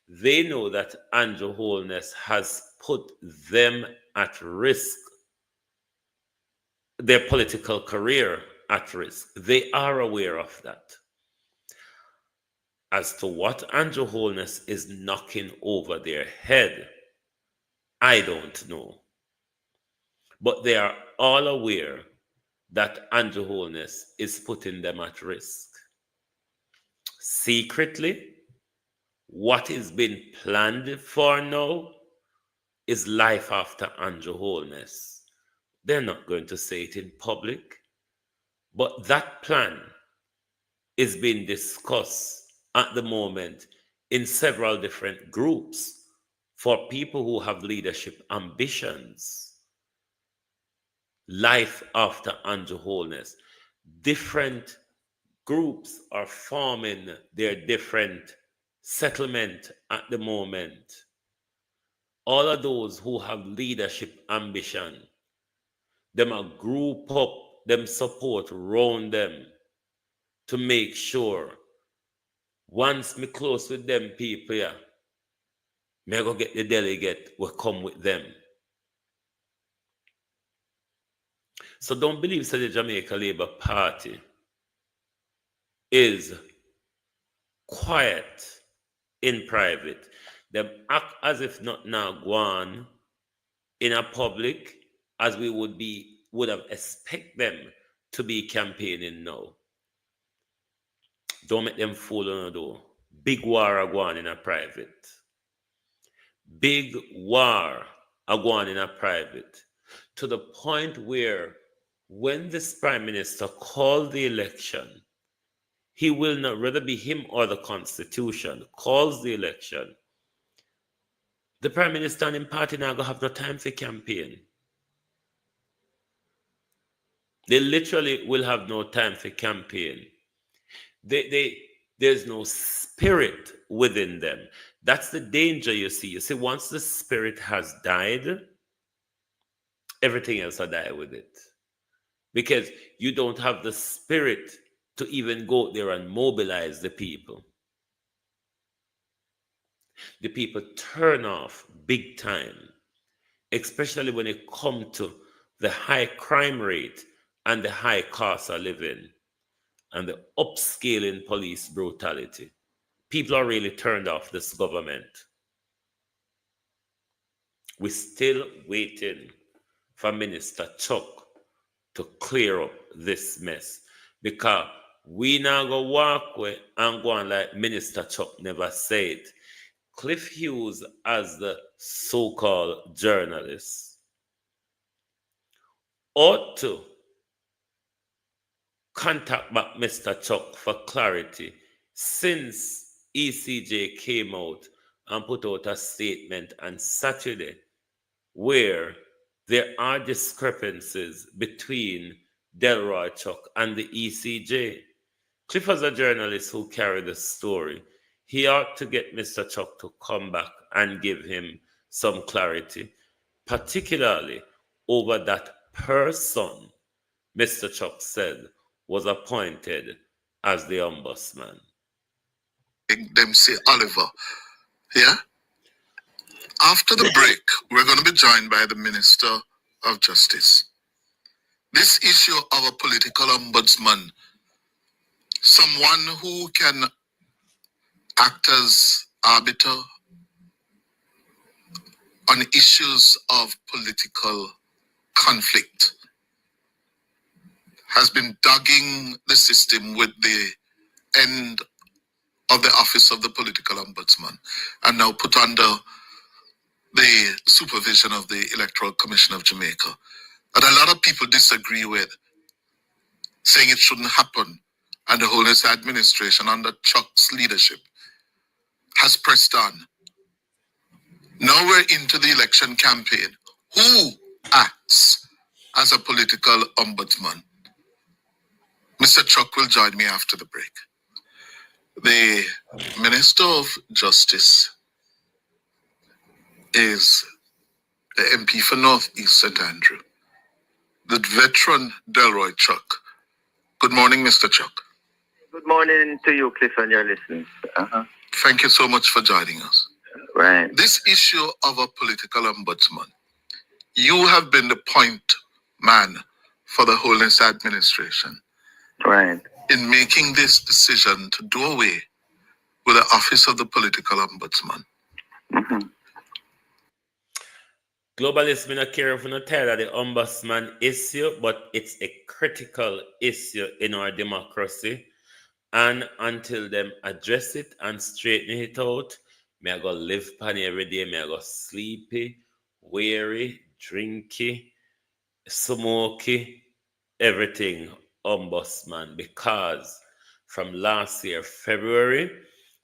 They know that Andrew Holness has put them at risk, their political career at risk. They are aware of that. As to what Andrew Holness is knocking over their head, I don't know. But they are all aware that Andrew Holness is putting them at risk. Secretly, what is being planned for now is life after Andrew Holness. They're not going to say it in public, but that plan is being discussed at the moment in several different groups for people who have leadership ambitions. Life after Andrew Holness. Different groups are forming their different settlement at the moment. All of those who have leadership ambition, them a group up, them support round them to make sure once me close with them people, yeah, me I go get the delegate will come with them. So don't believe that the Jamaica Labour Party is quiet in private. Them act as if not now go on in a public as we would have expect them to be campaigning now. Don't make them fool on the door. Big war are going in a private. Big war are going in a private. To the point where when this prime minister called the election, he will not, rather be him or the constitution, calls the election. The prime minister and him party now gonna have no time for campaign. They literally will have no time for campaign. There's no spirit within them. That's the danger you see. You see, once the spirit has died, everything else will die with it. Because you don't have the spirit to even go there and mobilize the people. The people turn off big time, especially when it comes to the high crime rate and the high cost of living and the upscaling police brutality. People are really turned off this government. We're still waiting for Minister Chuck to clear up this mess, because we now go walk away and go on like Minister Chuck never said. Cliff Hughes, as the so-called journalist, ought to contact back Mr. Chuck for clarity, since ECJ came out and put out a statement on Saturday where there are discrepancies between Delroy Chuck and the ECJ. Cliff, as a journalist who carried the story, he ought to get Mr. Chuck to come back and give him some clarity, particularly over that person Mr. Chuck said was appointed as the ombudsman. Them say Oliver, yeah? After the break, we're going to be joined by the Minister of Justice. This issue of a political ombudsman, someone who can act as arbiter on issues of political conflict, has been dogging the system with the end of the office of the political ombudsman, and now put under the supervision of the Electoral Commission of Jamaica, that a lot of people disagree with, saying it shouldn't happen, and the HOLNESS administration under Chuck's leadership has pressed on. Now we're into the election campaign. Who acts as a political ombudsman? Mr. Chuck will join me after the break. The Minister of Justice is the MP for North East St. Andrew, the veteran Delroy Chuck. Good morning, Mr. Chuck. Good morning to you, Cliff, and your listeners. Thank you so much for joining us. Right. This issue of a political ombudsman, you have been the point man for the HOLNESS administration. Right. In making this decision to do away with the office of the political ombudsman. Mm-hmm. Globalists may not care if we not tired of the ombudsman issue, but it's a critical issue in our democracy. And until them address it and straighten it out, may I go live pan every day, may I go sleepy, weary, drinky, smoky, everything ombudsman. Because from last year, February,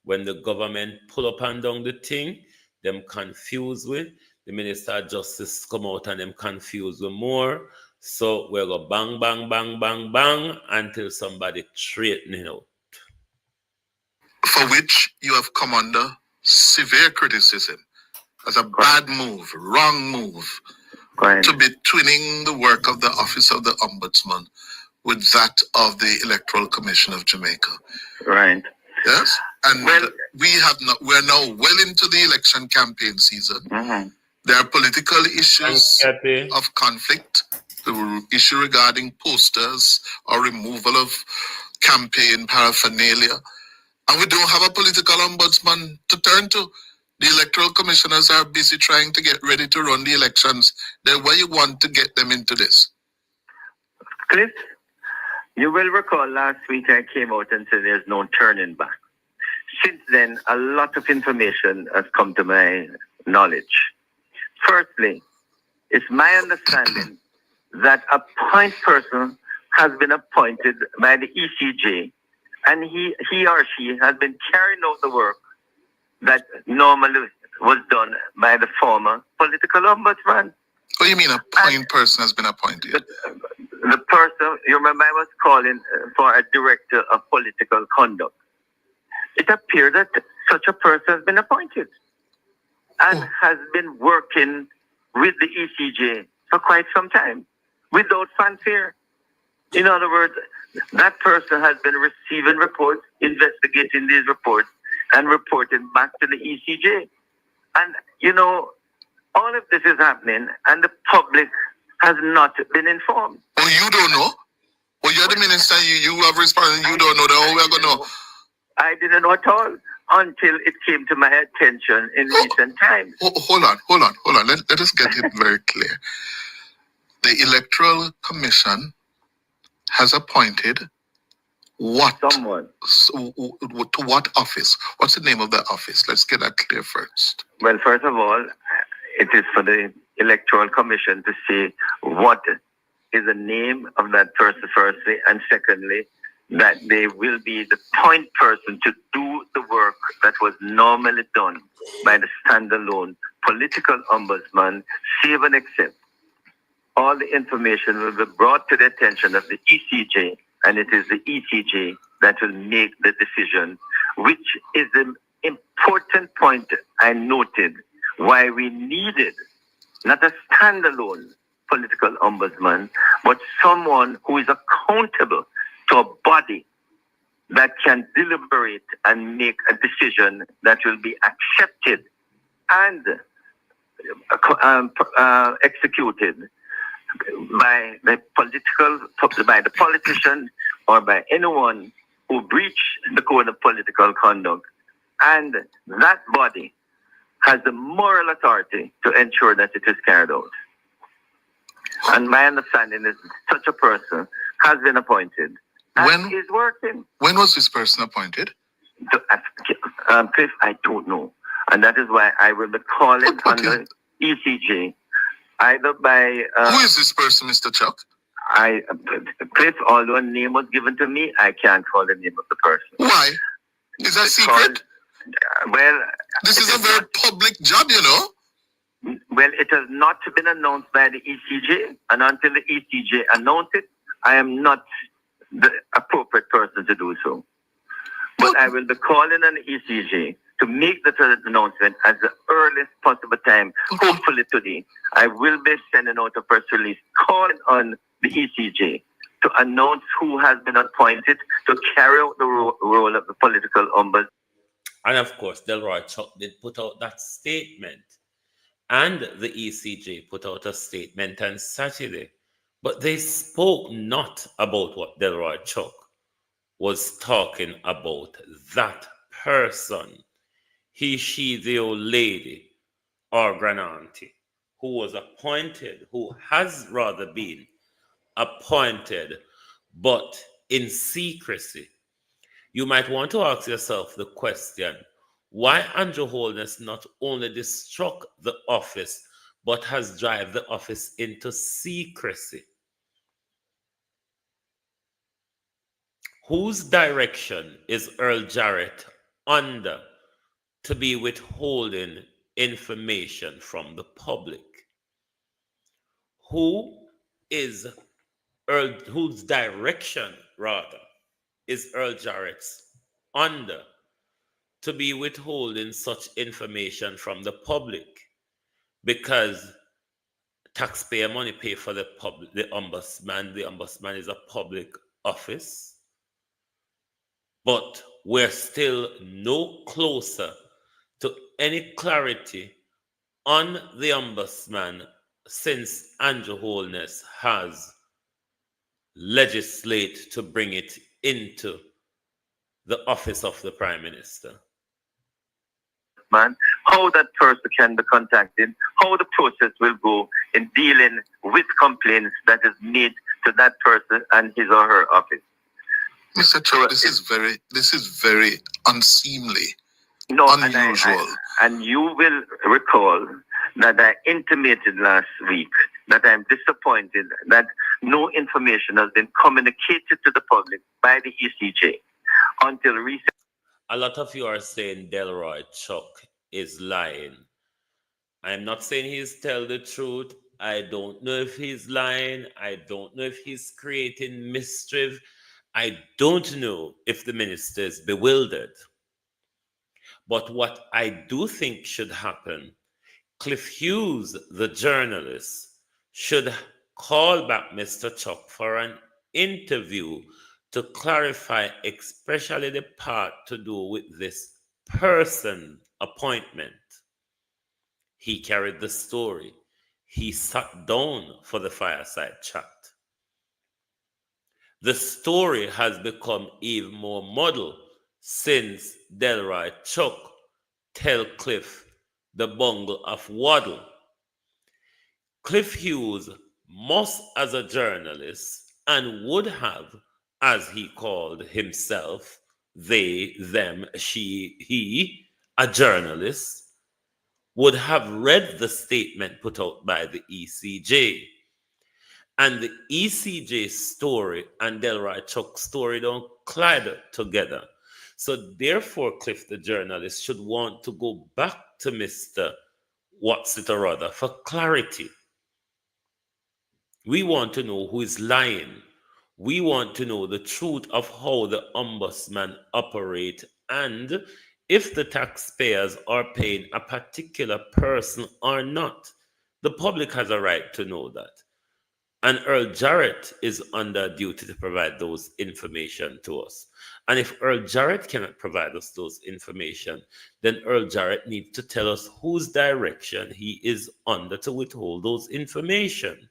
when the government pull up and down the thing, them confused with. The Minister of Justice come out and them confused with more. So we'll go bang, bang, bang, bang, bang until somebody straightening out. For which you have come under severe criticism as a bad move, wrong move, to be twinning the work of the Office of the Ombudsman with that of the Electoral Commission of Jamaica. Right. Yes? And we're now well into the election campaign season. Mm-hmm. There are political issues of conflict, the issue regarding posters or removal of campaign paraphernalia. And we don't have a political ombudsman to turn to. The electoral commissioners are busy trying to get ready to run the elections. Then why you want to get them into this? Cliff, you will recall last week I came out and said there's no turning back. Since then, a lot of information has come to my knowledge. Firstly, it's my understanding that a point person has been appointed by the ECJ, and he or she has been carrying out the work that normally was done by the former political ombudsman. What do you mean a point person has been appointed? The person, you remember I was calling for a director of political conduct. It appears that such a person has been appointed and has been working with the ECJ for quite some time without fanfare. In other words, that person has been receiving reports, investigating these reports, and reporting back to the ECJ. And, you know, all of this is happening, and the public has not been informed. Oh, you don't know? Well, you're the minister, you have responded, you don't know. Then we're going to know. I didn't know at all until it came to my attention in recent times. Hold on. Let us get it very clear. The Electoral Commission has appointed what? Someone. To what office? What's the name of the office? Let's get that clear first. Well, first of all, it is for the Electoral Commission to see what is the name of that person, firstly, and secondly, that they will be the point person to do the work that was normally done by the standalone political ombudsman, save and except. All the information will be brought to the attention of the ECJ, and it is the ECJ that will make the decision, which is the important point I noted why we needed not a standalone political ombudsman, but someone who is accountable to a body that can deliberate and make a decision that will be accepted and executed by the politician or by anyone who breach the code of political conduct. And that body has the moral authority to ensure that it is carried out. And my understanding is such a person has been appointed and is working. When was this person appointed? Cliff, I don't know. And that is why I will be calling on the ECJ, either by... who is this person, Mr. Chuck? Cliff, although a name was given to me, I can't call the name of the person. Why? Is that secret? Well... This is a very public job, you know. Well, it has not been announced by the ECJ, and until the ECJ announces it, I am not the appropriate person to do so. But I will be calling on the ECJ to make the announcement at the earliest possible time, hopefully today. I will be sending out a press release calling on the ECJ to announce who has been appointed to carry out the role of the political ombudsman. And of course, Delroy Chuck did put out that statement. And the ECJ put out a statement on Saturday. But they spoke not about what Delroy Chuck was talking about. That person, he, she, the old lady, or grandante, who was appointed, who has rather been appointed, but in secrecy. You might want to ask yourself the question, why Andrew Holness not only destruct the office, but has driven the office into secrecy? Whose direction is Earl Jarrett under to be withholding information from the public. Whose direction, rather, is Earl Jarrett's under to be withholding such information from the public? Because taxpayer money pay for the public, the ombudsman. The ombudsman is a public office, but we're still no closer to any clarity on the ombudsman since Andrew Holness has legislated to bring it into the office of the Prime Minister. Man, how that person can be contacted, how the process will go in dealing with complaints that is made to that person and his or her office. Mr. Chair, this is very unseemly, no, unusual. And you will recall that I intimated last week that I'm disappointed that no information has been communicated to the public by the ECJ until recently. A lot of you are saying Delroy Chuck is lying. I'm not saying he's telling the truth. I don't know if he's lying. I don't know if he's creating mischief. I don't know if the minister is bewildered. But what I do think should happen, Cliff Hughes, the journalist, should call back Mr. Chuck for an interview to clarify especially the part to do with this person appointment. He carried the story. He sat down for the fireside chat. The story has become even more muddled since Delroy Chuck tell Cliff the bungle of waddle. Cliff Hughes must, as a journalist, and would have, as he called himself, they, them, she, he, a journalist, would have read the statement put out by the ECJ. And the ECJ story and Delroy Chuck's story don't collide together. So therefore, Cliff, the journalist, should want to go back to Mr. What's it or other for clarity. We want to know who is lying. We want to know the truth of how the ombudsman operate and if the taxpayers are paying a particular person or not. The public has a right to know that. And Earl Jarrett is under duty to provide those information to us. And if Earl Jarrett cannot provide us those information, then Earl Jarrett needs to tell us whose direction he is under to withhold those information.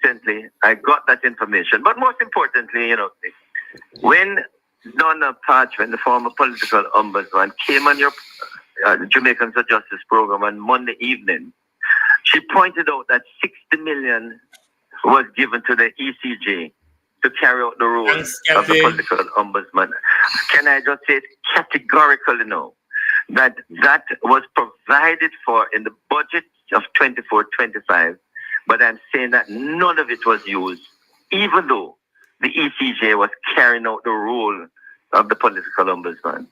Recently, I got that information. But most importantly, when Donna Parchment, the former political ombudsman, came on your Jamaicans for Justice program on Monday evening, she pointed out that 60 million was given to the ECJ to carry out the role of the political ombudsman. Can I just say it categorically no? That was provided for in the budget of 24-25, but I'm saying that none of it was used, even though the ECJ was carrying out the role of the political ombudsman.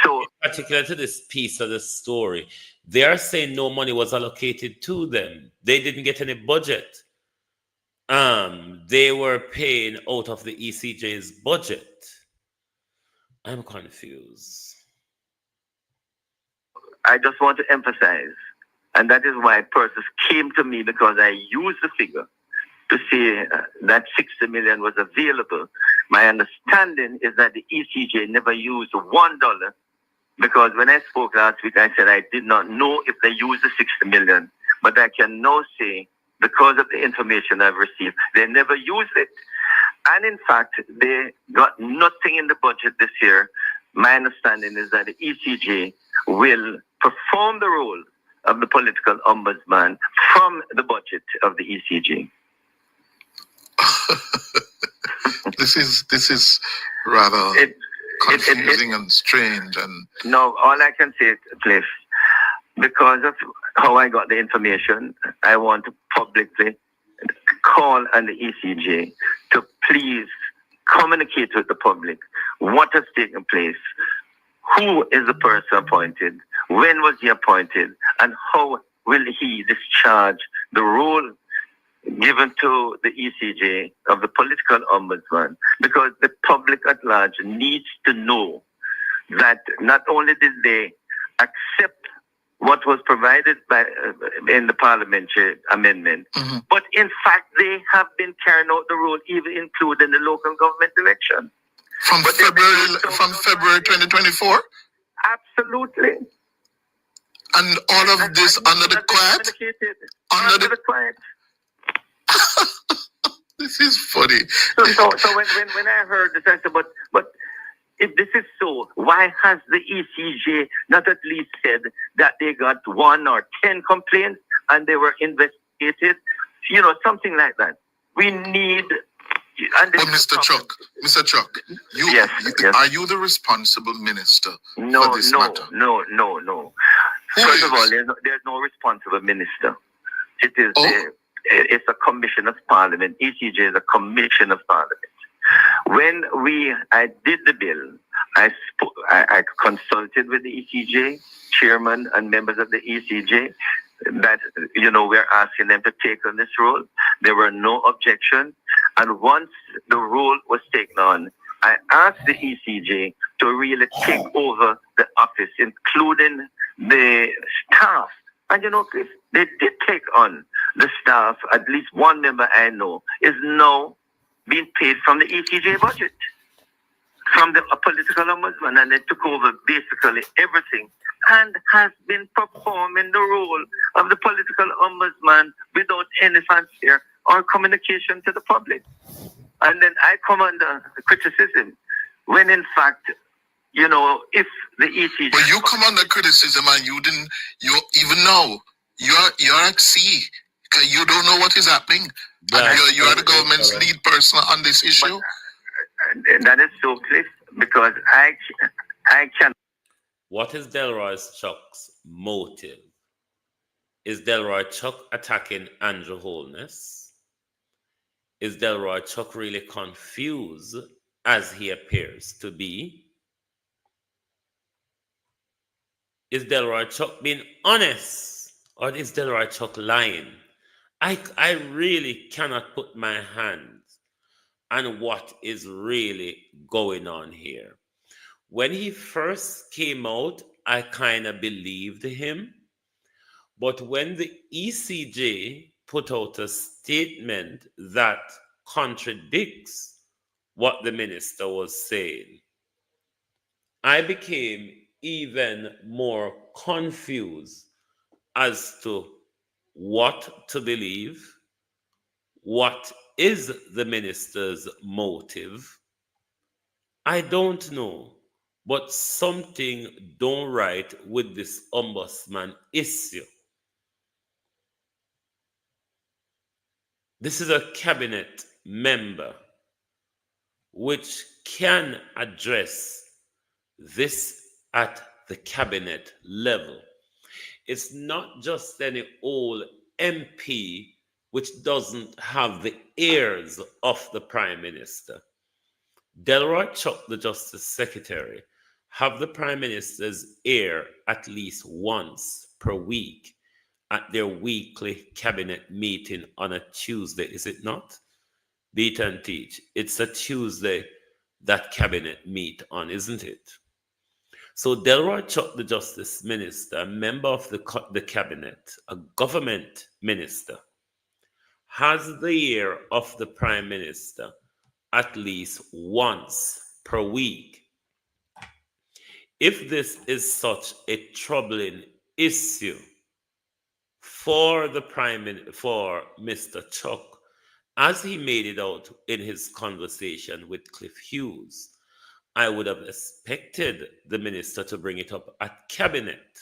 So, particular to this piece of the story, they are saying no money was allocated to them. They didn't get any budget. They were paying out of the ECJ's budget. I'm confused. I just want to emphasize, and that is why persons came to me, because I used the figure to say that 60 million was available. My understanding is that the ECJ never used $1, because when I spoke last week, I said I did not know if they used the 60 million. But I can now say, because of the information I've received, they never used it. And in fact, they got nothing in the budget this year. My understanding is that the ECJ will perform the role of the political ombudsman from the budget of the ECJ. This is rather confusing and strange. And no, all I can say, Cliff, because of how I got the information, I want to publicly call on the ECJ to please communicate with the public what has taken place, who is the person appointed, when was he appointed, and how will he discharge the role given to the ECJ of the political ombudsman, because the public at large needs to know that not only did they accept what was provided by in the parliamentary amendment, but in fact they have been carrying out the role, even including the local government election. From February 2024? Absolutely. And all of this under the quiet? Under the quiet. This is funny. So when I heard this, I said, but if this is so, why has the ECJ not at least said that they got 1 or 10 complaints and they were investigated? You know, something like that. We need... Mr. Chuck, yes. Are you the responsible minister for this matter? No. First of all, there's no responsible minister. It is it's a commission of parliament. ECJ is a commission of parliament. When I did the bill, I consulted with the ECJ chairman and members of the ECJ that, you know, we're asking them to take on this role. There were no objections. And once the role was taken on, I asked the ECJ to really take over the office, including the staff. And you know, Chris, they did take on the staff. At least one member I know is now being paid from the ECJ budget, from the political ombudsman, and they took over basically everything and has been performing the role of the political ombudsman without any fancy or communication to the public. And then I come under criticism when in fact, you know, if the ECJ... But you come under criticism and you even know, you're at sea. You don't know what is happening. And you're the government's lead person on this issue. But that is so clear, because I can... What is Delroy Chuck's motive? Is Delroy Chuck attacking Andrew Holness? Is Delroy Chuck really confused, as he appears to be? Is Delroy Chuck being honest, or is Delroy Chuck lying? I really cannot put my hands on what is really going on here. When he first came out, I kind of believed him. But when the ECJ put out a statement that contradicts what the minister was saying, I became even more confused as to what to believe, what is the minister's motive. I don't know, but something don't right with this ombudsman issue. This is a cabinet member which can address this at the cabinet level. It's not just any old MP which doesn't have the ears of the Prime Minister. Delroy Chuck, the Justice Secretary, have the Prime Minister's ear at least once per week at their weekly cabinet meeting on a Tuesday, is it not? Beat and teach. It's a Tuesday that cabinet meet on, isn't it? So Delroy Chuck, the Justice Minister, a member of the cabinet, a government minister, has the ear of the Prime Minister at least once per week. If this is such a troubling issue for for Mr. Chuck, as he made it out in his conversation with Cliff Hughes, I would have expected the minister to bring it up at cabinet.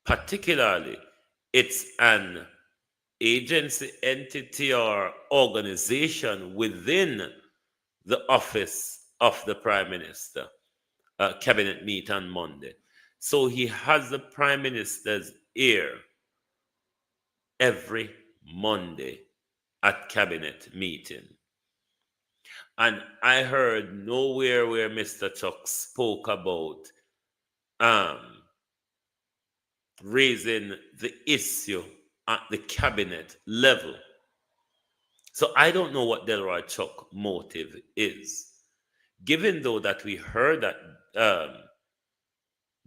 Particularly, it's an agency, entity, or organization within the office of the Prime Minister. Cabinet meet on Monday. So he has the Prime Minister's ear every Monday at cabinet meeting. And I heard nowhere where Mr. Chuck spoke about raising the issue at the cabinet level. So I don't know what Delroy Chuck motive is. Given though that we heard that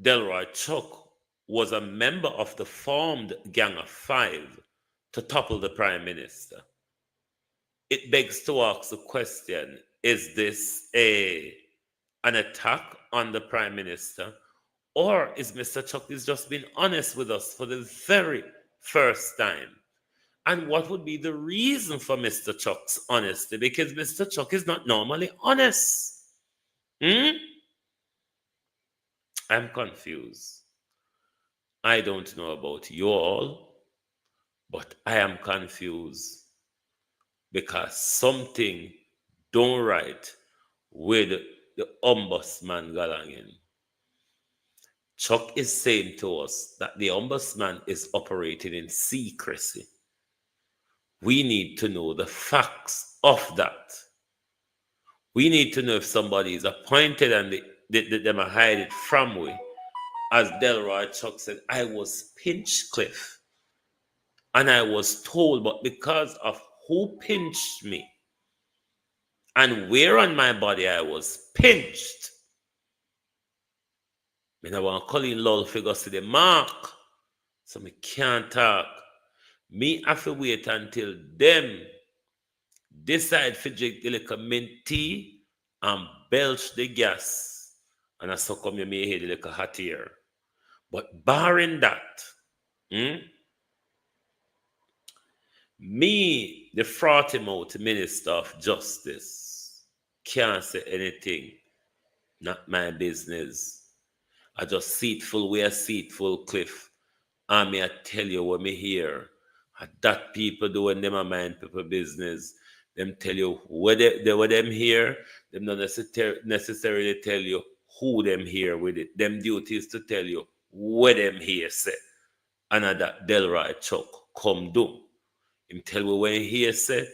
Delroy Chuck was a member of the formed Gang of Five to topple the Prime Minister, it begs to ask the question, is this an attack on the Prime Minister? Or is Mr. Chuck is just being honest with us for the very first time? And what would be the reason for Mr. Chuck's honesty? Because Mr. Chuck is not normally honest. I'm confused. I don't know about you all, but I am confused because something don't right with the ombudsman galangin. Chuck is saying to us that the ombudsman is operating in secrecy. We need to know the facts of that. We need to know if somebody is appointed and they might hide it from we. As Delroy Chuck said, I was pinched, Cliff. And I was told, but because of who pinched me and where on my body I was pinched, I want to call in Lol figures to the mark. So me can't talk. Me have to wait until them decide to drink the little mint tea and belch the gas. And I suck up your may hear the little hot air. But barring that, me, the frothy mouth Minister of Justice, can't say anything. Not my business. I just seatful where seatful, Cliff. And me I tell you what me hear. That people do when them a mind people business. Them tell you what them here. Them not necessarily tell you who them here with it. Them duty is to tell you what them here say. And that Delroy Chuck come do. Him tell we when he say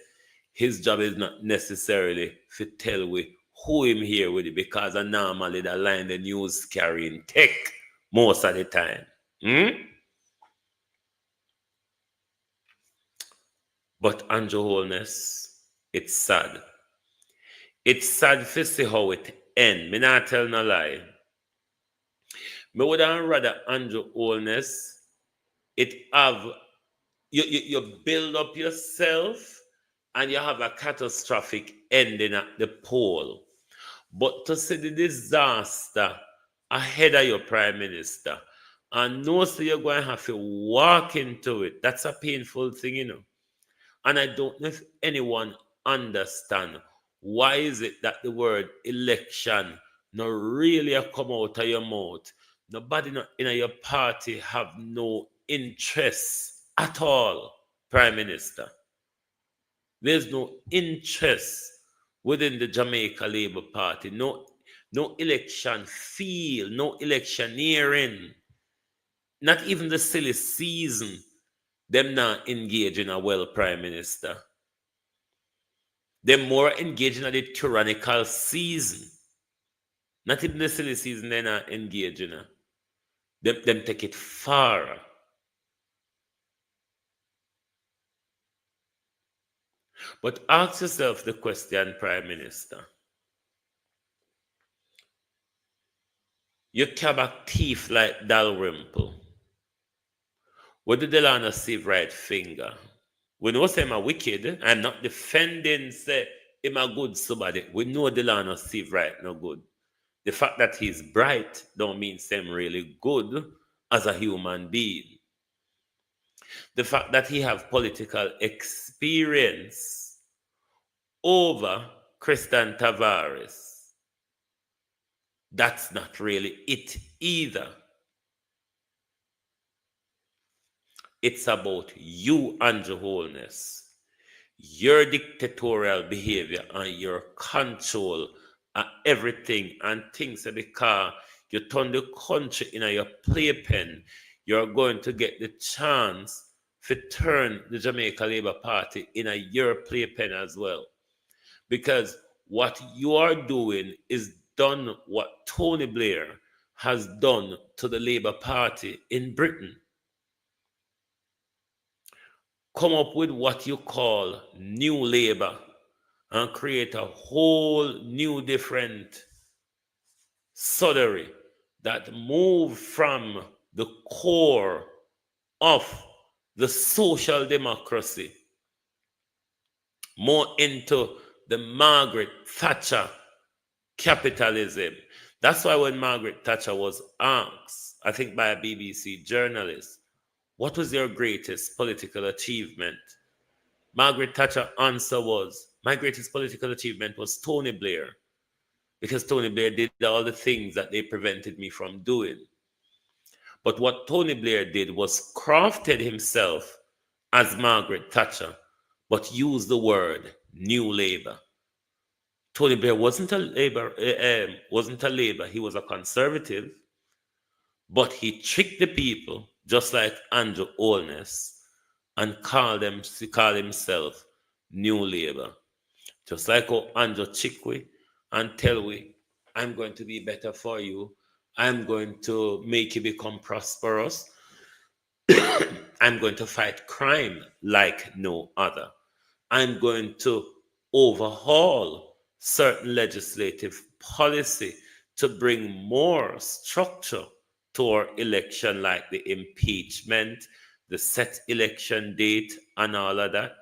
his job is not necessarily to tell we who him here with it, because I normally that line the news carrying tech most of the time. But Andrew Holness, it's sad. It's sad to see how it end. Me not tell no lie. Me would rather Andrew Holness, it have you build up yourself and you have a catastrophic ending at the pole. But to see the disaster ahead of your Prime Minister and know so you're going to have to walk into it, that's a painful thing, you know. And I don't know if anyone understand why is it that the word election not really come out of your mouth. Nobody in your party have no interest at all, Prime Minister. There's no interest within the Jamaica Labour Party. No election feel, no electioneering. Not even the silly season. Them not engage in a well Prime Minister. They're more engaged in the tyrannical season. Not even the silly season they're not engaged in. Them take it far. But ask yourself the question, Prime Minister. You cab a thief like Dalrymple. What did Delano see right finger? We know say him a wicked. I'm not defending say him a good somebody. We know Delano see right no good. The fact that he's bright don't mean him really good as a human being. The fact that he have political experience over Christian Tavares, that's not really it either. It's about you, Andrew Holness, your dictatorial behavior and your control and everything and things because you turn the country in your playpen, you're going to get the chance to turn the Jamaica Labour Party in your playpen as well. Because what you are doing is done what Tony Blair has done to the Labour Party in Britain. Come up with what you call New Labour and create a whole new different sodery that move from the core of the social democracy more into the Margaret Thatcher capitalism. That's why when Margaret Thatcher was asked, I think by a BBC journalist, what was your greatest political achievement? Margaret Thatcher's answer was, my greatest political achievement was Tony Blair, because Tony Blair did all the things that they prevented me from doing. But what Tony Blair did was crafted himself as Margaret Thatcher, but used the word New Labour. Tony Blair wasn't a Labour. He was a conservative, but he tricked the people, just like Andrew Holness, and called himself New Labour. Just like Andrew Chikwe and tell we, I'm going to be better for you. I'm going to make you become prosperous. I'm going to fight crime like no other. I'm going to overhaul certain legislative policy to bring more structure to our election, like the impeachment, the set election date, and all of that.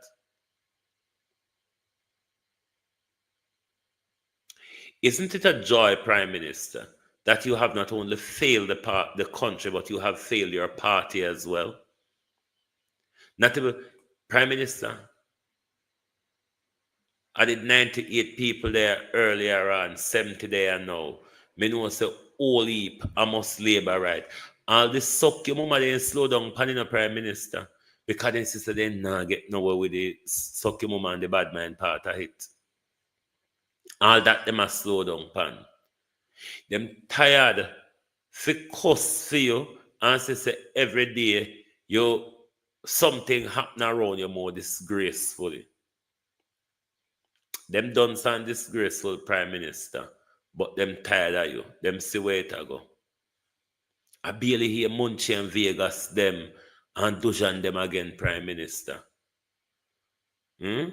Isn't it a joy, Prime Minister, that you have not only failed the country, but you have failed your party as well? Not even, Prime Minister, I did 98 people there earlier on, 70 there now. Me know say all heap, I must labor right. All this suck your mama then slow down panning a Prime Minister. Because then sister then nah get nowhere with the suck your mama and the bad mind part of it. All that them a slow down pan. Them tired for cuss for you and say every day you something happen around you more disgracefully. Them done some disgraceful Prime Minister, but them tired of you. Them see where it go. I barely hear Munchie and Vegas them and Dujan them again, Prime Minister. The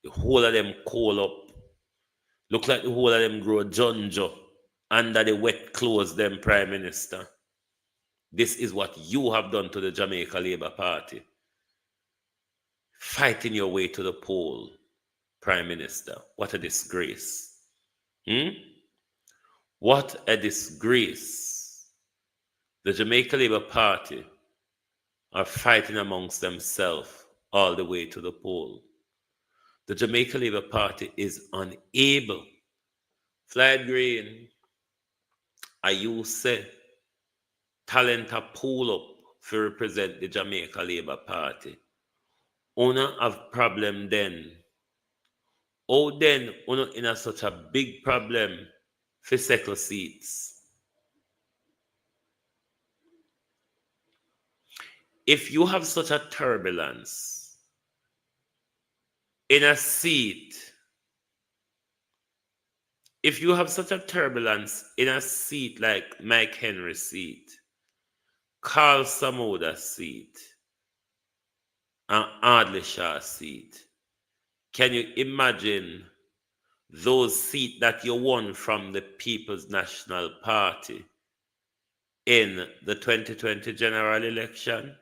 whole of them call up. Look like the whole of them grow junjo under the wet clothes, them Prime Minister. This is what you have done to the Jamaica Labour Party. Fighting your way to the poll, Prime Minister. What a disgrace. What a disgrace. The Jamaica Labour Party are fighting amongst themselves all the way to the poll. The Jamaica Labour Party is unable. Flight Green, I you say, talent a pull up to represent the Jamaica Labour Party. Una have problem then. Oh then, una in a such a big problem for second seats. If you have such a turbulence in a seat, if you have such a turbulence in a seat like Mike Henry's seat, Carl Samoda's seat, and Ardley Shaw's seat, can you imagine those seats that you won from the People's National Party in the 2020 general election?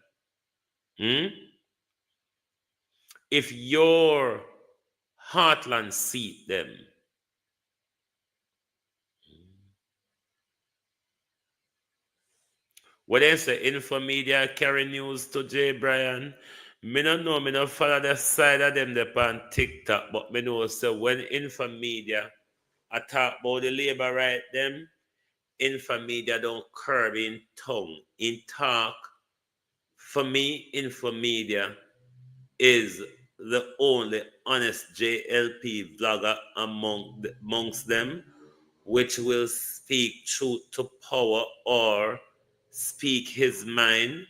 If your Heartland seat them, what they say, Infomedia carry news to Jay Bryan. Me no know, me no follow the side of them on TikTok, but me know so when Infomedia I talk about the labor right them, Infomedia don't curb in tongue, in talk. For me, Infomedia is the only honest JLP vlogger amongst them, which will speak truth to power or speak his mind.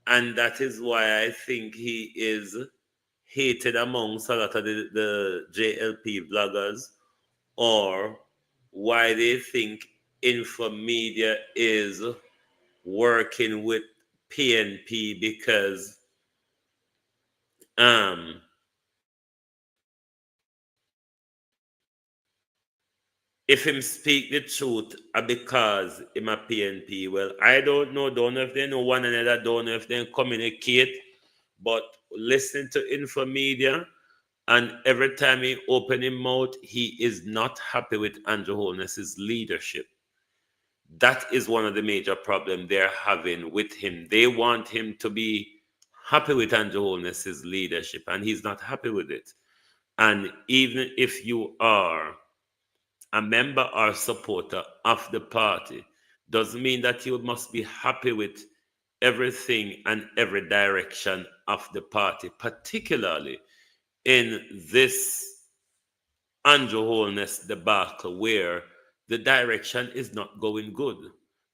And that is why I think he is hated amongst a lot of the JLP vloggers or why they think Infomedia is working with PNP because if him speak the truth because him a PNP, well, I don't know if they know one another, don't know if they communicate, but listen to Infomedia, and every time he open his mouth, he is not happy with Andrew Holness's leadership. That is one of the major problems they're having with him. They want him to be happy with Andrew Holness's leadership, and he's not happy with it. And even if you are a member or supporter of the party, doesn't mean that you must be happy with everything and every direction of the party, particularly in this Andrew Holness debacle where the direction is not going good.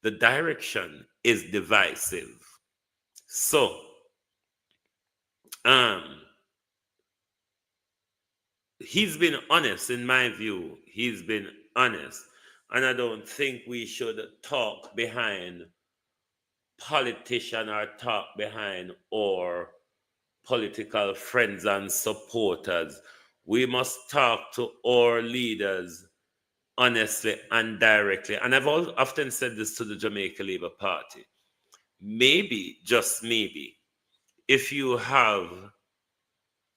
The direction is divisive. So, he's been honest, in my view. He's been honest. And I don't think we should talk behind politician or talk behind or political friends and supporters. We must talk to our leaders honestly and directly. And I've often said this to the Jamaica Labour Party. Maybe, just maybe, if you have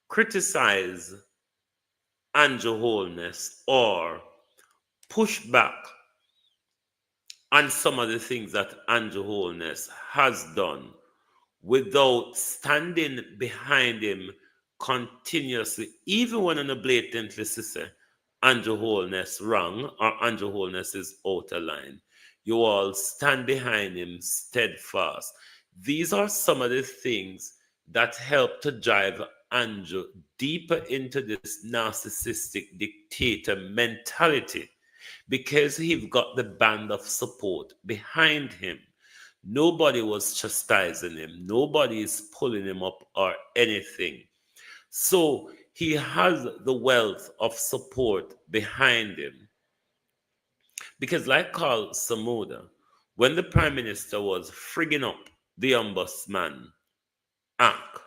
criticized Andrew Holness or pushed back on some of the things that Andrew Holness has done without standing behind him continuously, even when on a blatantly say Andrew Holness wrong or Andrew Holness is out of line, you all stand behind him steadfast. These are some of the things that help to drive Andrew deeper into this narcissistic dictator mentality because he's got the band of support behind him. Nobody was chastising him. Nobody is pulling him up or anything. So he has the wealth of support behind him. Because like Carl Samuda, when the Prime Minister was frigging up the Ombudsman Act,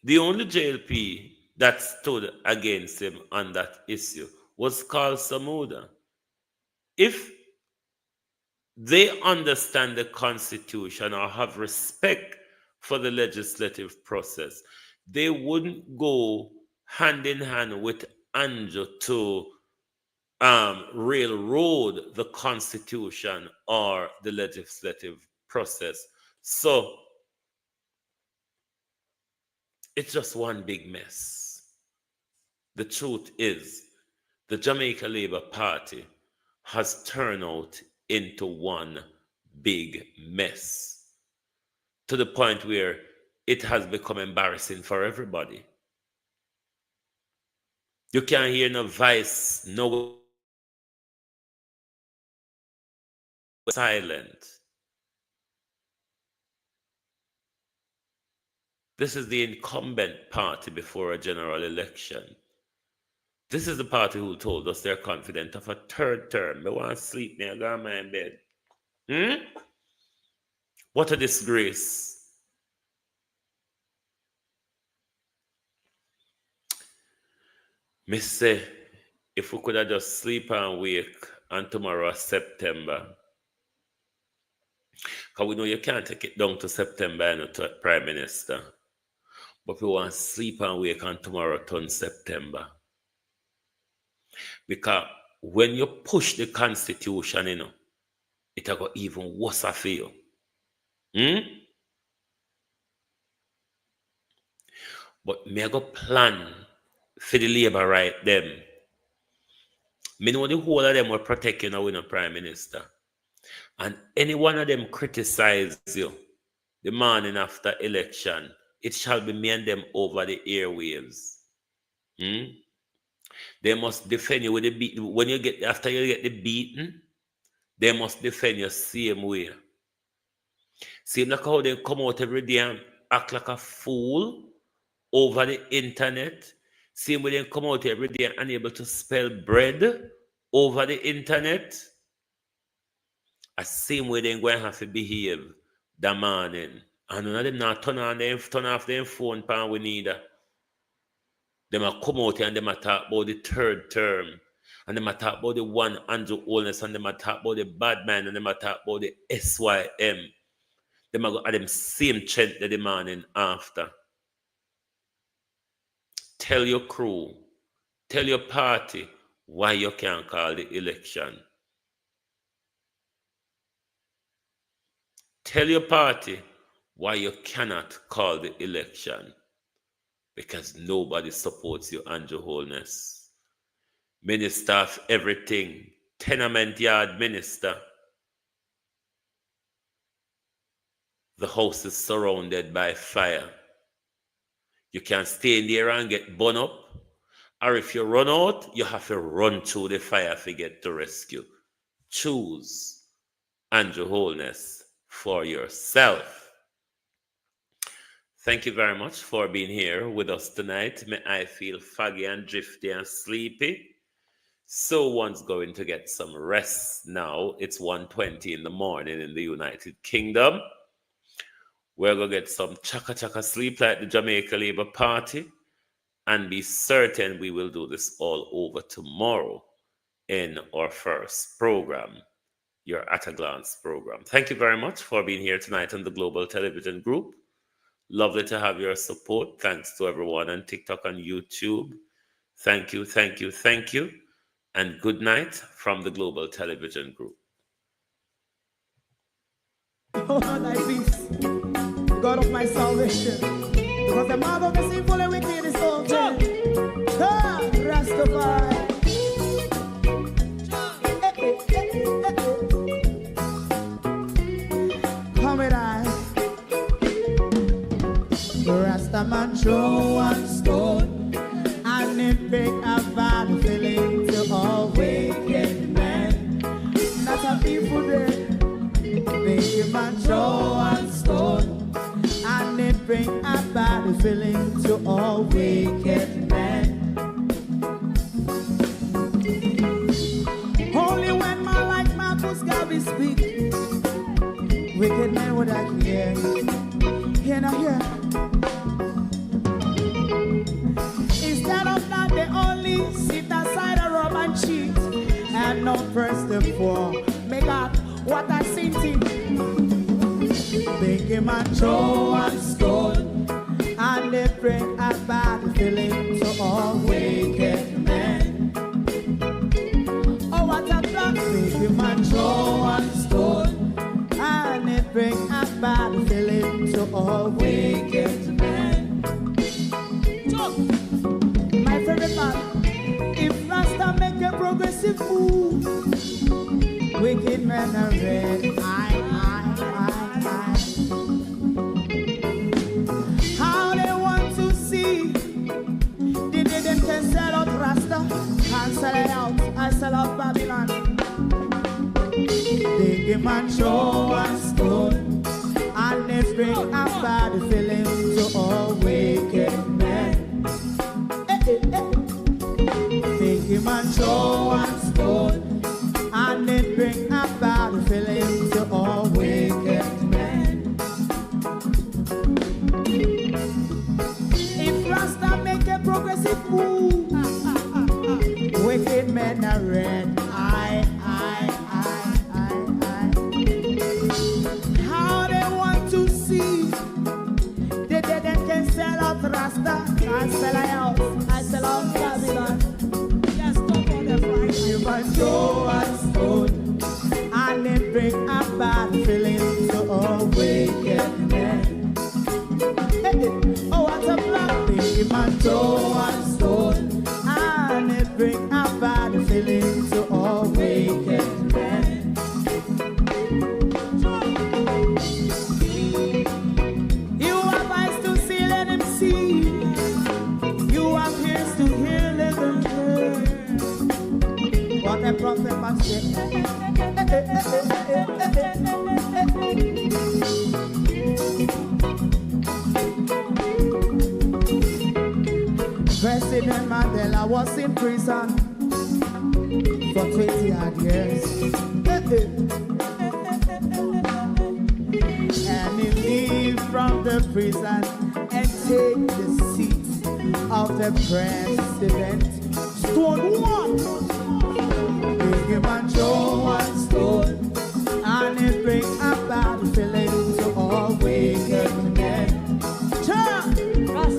the only JLP that stood against him on that issue was Carl Samuda. If they understand the Constitution or have respect for the legislative process, they wouldn't go hand in hand with Andrew to railroad the Constitution or the legislative process. So it's just one big mess. The truth is, the Jamaica Labour Party has turned out into one big mess to the point where it has become embarrassing for everybody. You can't hear no voice, no silent. This is the incumbent party before a general election. This is the party who told us they're confident of a third term. They want to sleep, me, I go on my bed. What a disgrace. Me say, if we could have just sleep and wake and tomorrow is September. Because we know you can't take it down to September, you know, to Prime Minister. But we want to sleep and wake and tomorrow turn September. Because when you push the Constitution, you know, it'll go even worse for you. But me go plan for the labor right them. Me know the whole of them will protect you now with a Prime Minister. And any one of them criticize you the morning after election, it shall be me and them over the airwaves. They must defend you with the beat. When you get after you get the beaten, they must defend you same way. Seem like how they come out every day and act like a fool over the internet. Same way they come out every day and unable to spell bread over the internet. The same way they going to have to behave that morning. And none of them not turn off their phone pan we need. Them a come out here and them a talk about the third term. And them a talk about the one Andrew Holness, and them a talk about the bad man, and them a talk about the SYM. Them a go at them same chant the morning after. Tell your crew, tell your party why you can't call the election. Tell your party why you cannot call the election. Because nobody supports you, Andrew Holness. Minister of everything, tenement yard minister. The house is surrounded by fire. You can stay in there and get burned up. Or if you run out, you have to run through the fire to get to rescue. Choose Andrew Holness for yourself. Thank you very much for being here with us tonight. May I feel foggy and drifty and sleepy. So one's going to get some rest now. It's 1:20 in the morning in the United Kingdom. We're going to get some chaka sleep like the Jamaica Labour Party. And be certain we will do this all over tomorrow in our first program, your At a Glance program. Thank you very much for being here tonight on the Global Television Group. Lovely to have your support. Thanks to everyone on TikTok and YouTube. Thank you. And good night from the Global Television Group. Oh, thy peace, God of my salvation. Because the mouth of the sinful and wicked is open. God, Rastafari. Come with I. Rastaman throw one stone, and it break a bad feeling to all wicked men. Not a people there. Make a man throw one stone, and it bring a bad feeling to all wicked men. Only when man like Marcus Garvey speak, wicked men would I hear. Hear now hear. Instead of that, they only sit aside and rob and cheat, and not first of all, make up what I seen to. Make him a throw and stone, and they bring a bad feeling to all wicked men. Oh, what a plan! Make him a throw and stone, and they bring a bad feeling to all wicked men. My favorite man, if Rasta make a progressive move, wicked men are red. How they want to see the day them can sell out Rasta and sell it out and sell out Babylon. They give man show and stone, and they bring a bad feeling to all wicked men. They give man show and stone, and it bring a bad feeling to all wicked men. If Rasta make a progressive move, wicked men are red. How they want to see the dead and can sell out Rasta and sell out, I sell out Babylon. You must go and stone, and it bring a bad feeling to all wicked men. Oh, what a black thing, you must go and stone, and it bring a bad feeling to all wicked men. You have eyes to see, let them see. You have ears to hear, let them hear. What a prophet must say. Press President Mandela was in prison for 20 odd years. And he leave from the prison and take the seat of the president. Stone one, big him and Joe and Stone, and it bring about feeling to all wicked men.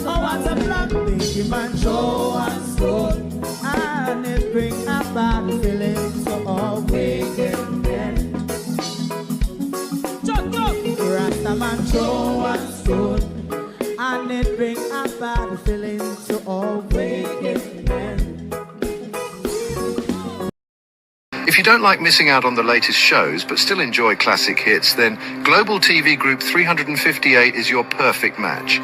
Oh, what's a black big him and Joe and Stone, and it bring about feeling to all wicked men. Rastaman Joe and Stone, and it bring about feeling to all wicked men. If you don't like missing out on the latest shows but still enjoy classic hits, then Global TV Group 358 is your perfect match.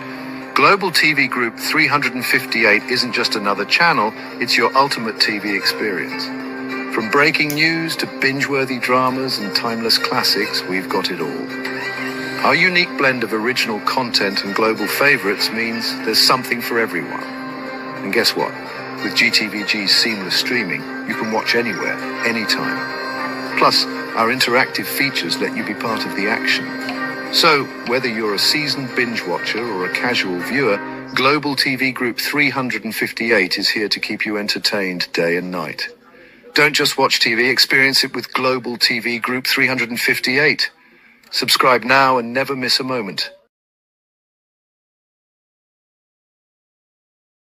Global TV Group 358 isn't just another channel, it's your ultimate TV experience. From breaking news to binge-worthy dramas and timeless classics, we've got it all. Our unique blend of original content and global favorites means there's something for everyone. And guess what? With GTVG's seamless streaming, you can watch anywhere, anytime. Plus, our interactive features let you be part of the action. So, whether you're a seasoned binge watcher or a casual viewer, Global TV Group 358 is here to keep you entertained day and night. Don't just watch TV, experience it with Global TV Group 358. Subscribe now and never miss a moment.